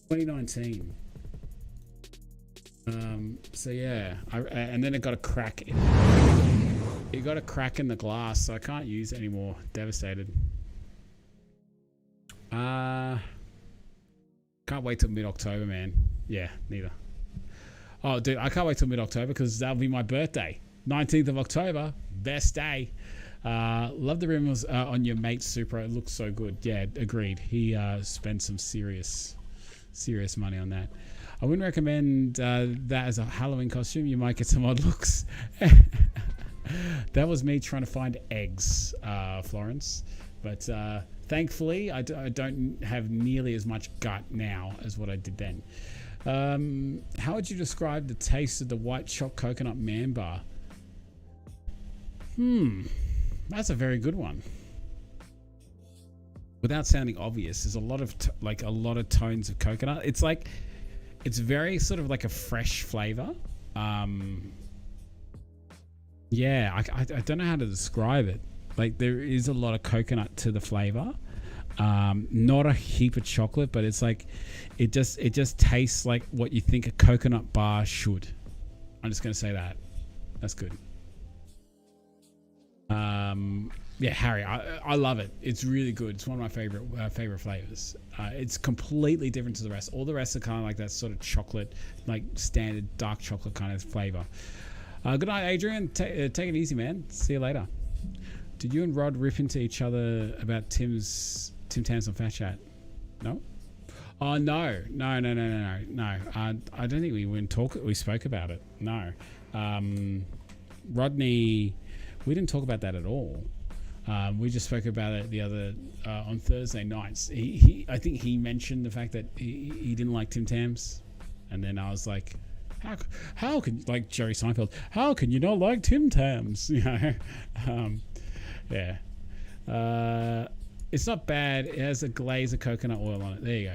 2019. So yeah, and then it got a crack in. It got a crack in the glass, so I can't use it anymore. Devastated. Can't wait till mid-October, man. Yeah, neither. Oh, dude, I can't wait till mid-October because that'll be my birthday. 19th of October, best day. Love the rims on your mate's Supra. It looks so good. Yeah, agreed. He spent some serious money on that. I wouldn't recommend that as a Halloween costume. You might get some odd looks. That was me trying to find eggs, Florence. But thankfully, I don't have nearly as much gut now as what I did then. How would you describe the taste of the white chocolate coconut man bar? That's a very good one. Without sounding obvious, there's a lot of a lot of tones of coconut. It's like, it's very sort of like a fresh flavor. Yeah, I don't know how to describe it. Like, there is a lot of coconut to the flavor. Not a heap of chocolate, but it's like, it just tastes like what you think a coconut bar should. I'm just gonna say that. That's good. Yeah, Harry, I love it. It's really good. It's one of my favorite flavors. It's completely different to the rest. All the rest are kind of like that sort of chocolate, like standard dark chocolate kind of flavor. Good night, Adrian. Take it easy, man. See you later. Did you and Rod rip into each other about Tim Tams on Fat Chat? No? Oh, no. I don't think we spoke about it. No. Rodney, we didn't talk about that at all. We just spoke about it the other on Thursday nights. I think he mentioned the fact that he didn't like Tim Tams, and then I was like, how can, like Jerry Seinfeld, how can you not like Tim Tams? You know, yeah. It's not bad. It has a glaze of coconut oil on it. There you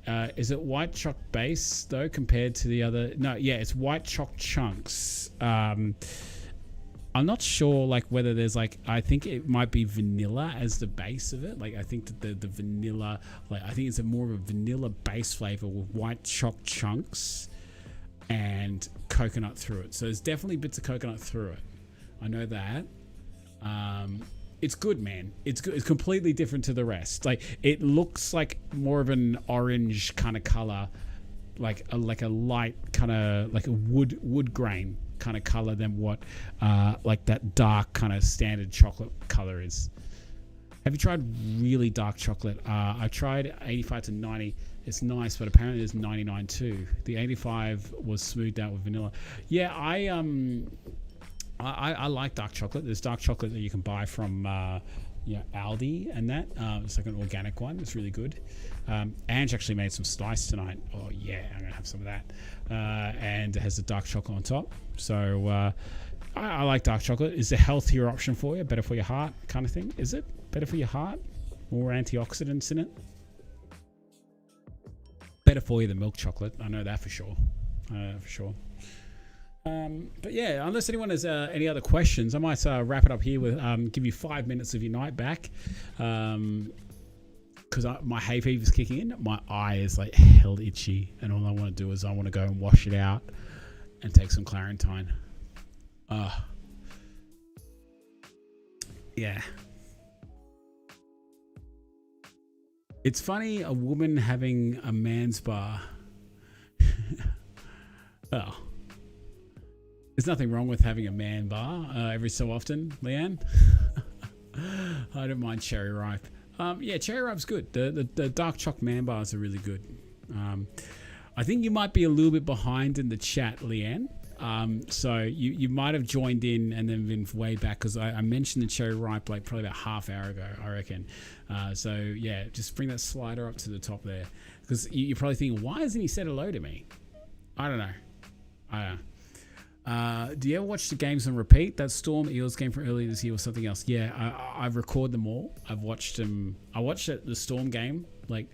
go. Is it white choc base though compared to the other? No, yeah, it's white choc chunks. I'm not sure like whether there's like, I think it might be vanilla as the base of it. Like, I think that the vanilla, like, I think it's more of a vanilla base flavor with white choc chunks and coconut through it. So there's definitely bits of coconut through it. I know that. It's good, man. It's good. It's completely different to the rest. Like, it looks like more of an orange kind of color, like a light kind of like a wood grain kind of color than what like that dark kind of standard chocolate color is. Have you tried really dark chocolate? I tried 85 to 90. It's nice, but apparently there's 99 too. The 85 was smoothed out with vanilla. Yeah, I like dark chocolate. There's dark chocolate that you can buy from Aldi and that. It's like an organic one. It's really good. Ange actually made some slice tonight. Oh yeah, I'm gonna have some of that. And it has the dark chocolate on top. So I like dark chocolate. Is a healthier option for you, better for your heart kind of thing. Is it better for your heart? More antioxidants in it. Better for you than milk chocolate. I know that for sure. But yeah, unless anyone has any other questions, I might wrap it up here with give you 5 minutes of your night back. Because my hay fever is kicking in. My eye is like hell itchy, and all I want to do is I want to go and wash it out and take some Clarentine. Yeah. It's funny, a woman having a man's bar. Oh. There's nothing wrong with having a man bar every so often, Leanne. I don't mind cherry ripe. Yeah, cherry ripe's good. The dark choc man bars are really good. I think you might be a little bit behind in the chat, Leanne. So you might have joined in and then been way back, because I mentioned the cherry ripe like probably about half hour ago, I reckon. So yeah, just bring that slider up to the top there, because you're probably thinking, why hasn't he said hello to me? I don't know. Do you ever watch the games on repeat? That Storm Eels game from earlier this year or something else? Yeah, I record them all. I've watched them. I watched the Storm game, like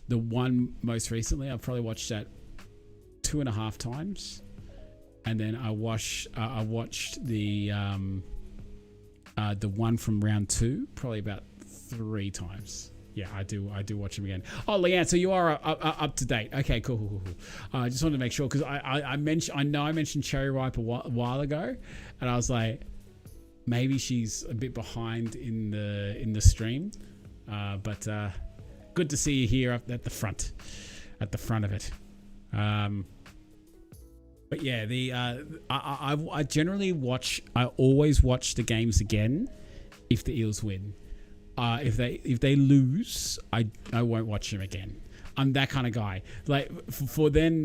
the one most recently. I've probably watched that 2.5 times, and then I watched the one from round 2 probably about 3 times. Yeah, I do watch them again. Oh, Leanne, so you are up to date. Okay, cool. I just wanted to make sure, because I mentioned cherry ripe a while ago, and I was like, maybe she's a bit behind in the stream, but good to see you here up at the front of it. But yeah, I generally watch. I always watch the games again if the Eels win. If they lose, I won't watch them again. I'm that kind of guy. Like for then,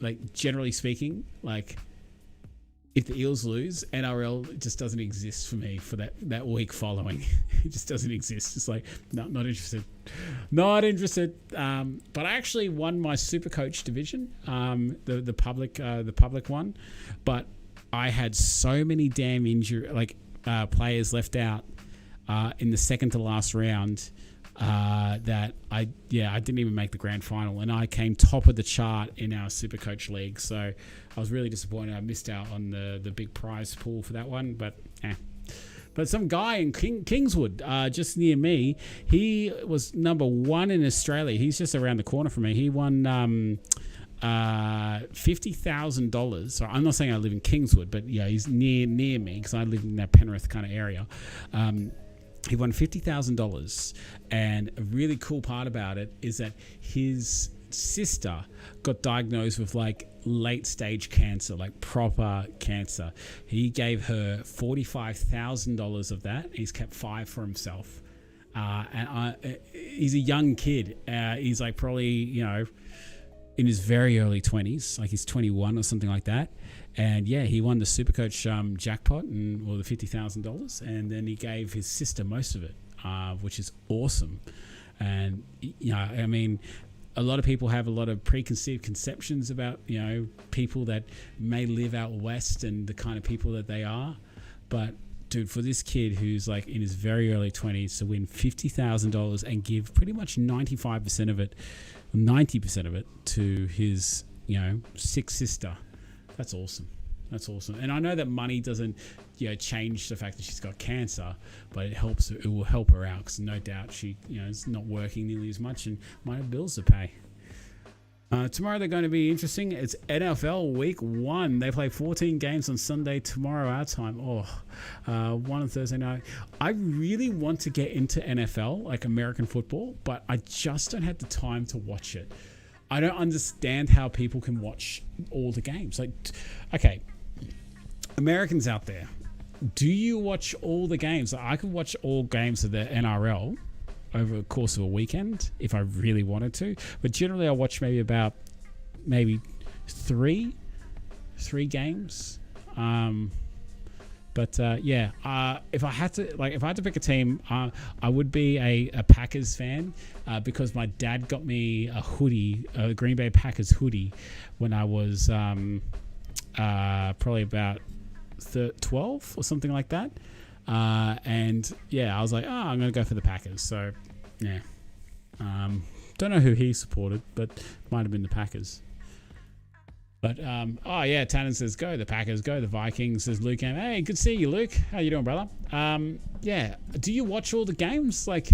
like generally speaking, like if the Eels lose, NRL just doesn't exist for me for that week following. It just doesn't exist. It's like, no, not interested. Not interested. But I actually won my Supercoach division, the public one. But I had so many damn players left out in the second to last round that I didn't even make the grand final, and I came top of the chart in our Supercoach league. So I was really disappointed. I missed out on the big prize pool for that one, but But some guy in Kingswood, just near me, he was number 1 in Australia. He's just around the corner from me. He won $50,000. So I'm not saying I live in Kingswood, but yeah, he's near me because I live in that Penrith kind of area. He won $50,000, and a really cool part about it is that his sister got diagnosed with like late stage cancer, like proper cancer. He gave her $45,000 of that. He's kept $5,000 for himself, he's a young kid. He's like probably in his very early 20s, like he's 21 or something like that. And yeah, he won the Supercoach jackpot the $50,000, and then he gave his sister most of it, which is awesome. And I mean, a lot of people have a lot of preconceived conceptions about people that may live out west and the kind of people that they are. But dude, for this kid who's like in his very early 20s to win $50,000 and give pretty much 95% of it, 90% of it to his sick sister. That's awesome. That's awesome. And I know that money doesn't change the fact that she's got cancer, but it will help her out, because no doubt she is not working nearly as much and might have bills to pay. Tomorrow they're going to be interesting. It's NFL Week 1. They play 14 games on Sunday tomorrow our time. 1 on Thursday night. I really want to get into NFL, like American football, but I just don't have the time to watch it. I don't understand how people can watch all the games. Like, okay, Americans out there, do you watch all the games? I could watch all games of the NRL over the course of a weekend if I really wanted to, but generally I watch maybe three games. But if I had to pick a team, I would be a Packers fan, because my dad got me a hoodie, a Green Bay Packers hoodie, when I was probably about 12 or something like that. And yeah, I was like, I'm going to go for the Packers. So yeah, don't know who he supported, but might have been the Packers. But, Tannen says, go the Packers, go the Vikings, says Luke. Hey, good to see you, Luke. How you doing, brother? Do you watch all the games? Like,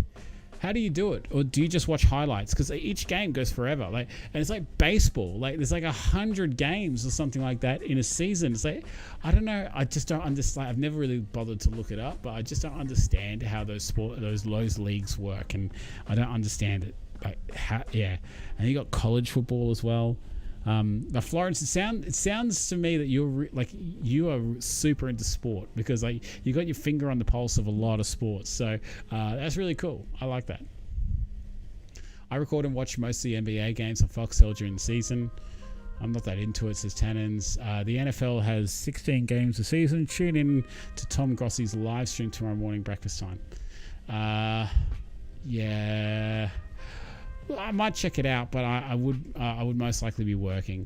how do you do it? Or do you just watch highlights? Because each game goes forever. And it's like baseball. Like, there's like 100 games or something like that in a season. It's like, I don't know. I just don't understand. I've never really bothered to look it up, but I just don't understand how those leagues work, and I don't understand it. And you got college football as well. Now, Florence, it sounds to me that you are super into sport, because like you got your finger on the pulse of a lot of sports. So that's really cool. I like that. I record and watch most of the NBA games on Foxtel during the season. I'm not that into it, says Tannins. The NFL has 16 games a season. Tune in to Tom Grossi's live stream tomorrow morning, breakfast time. Yeah. Well, I might check it out, but I would most likely be working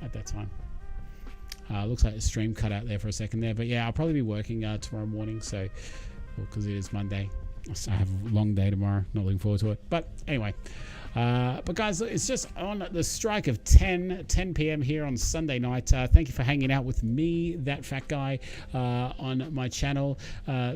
at that time. Looks like the stream cut out there for a second there, but yeah, I'll probably be working tomorrow morning, so because it is Monday. So I have a long day tomorrow. Not looking forward to it, but anyway. But guys, it's just on the strike of 10 p.m. here on Sunday night. Thank you for hanging out with me, that fat guy, on my channel.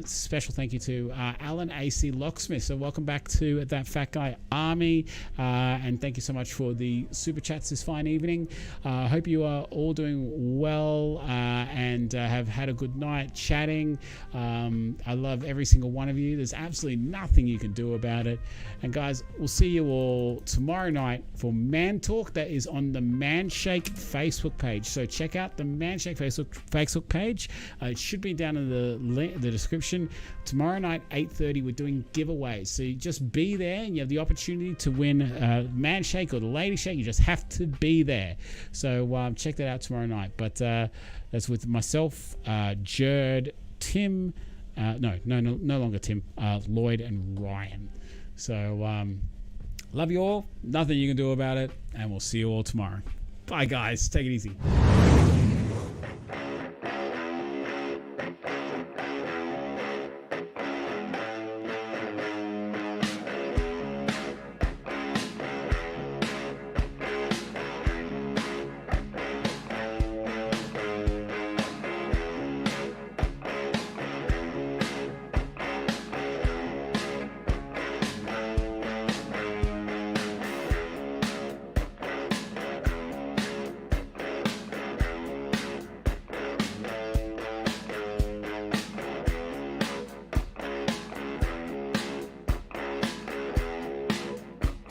Special thank you to Alan AC Locksmith. So welcome back to that fat guy army, and thank you so much for the super chats this fine evening. I hope you are all doing well and have had a good night chatting. I love every single one of you. There's absolutely nothing you can do about it. And guys, we'll see you all tomorrow night for Man Talk. That is on the Manshake Facebook page. So check out the Manshake Facebook page. It should be down in the description. Tomorrow night, 8:30, we're doing giveaways. So you just be there, and you have the opportunity to win Manshake or the Lady Shake. You just have to be there. So check that out tomorrow night. But That's with myself, Jerd, Tim, no longer Tim, Lloyd and Ryan. So love you all. Nothing you can do about it. And we'll see you all tomorrow. Bye, guys. Take it easy.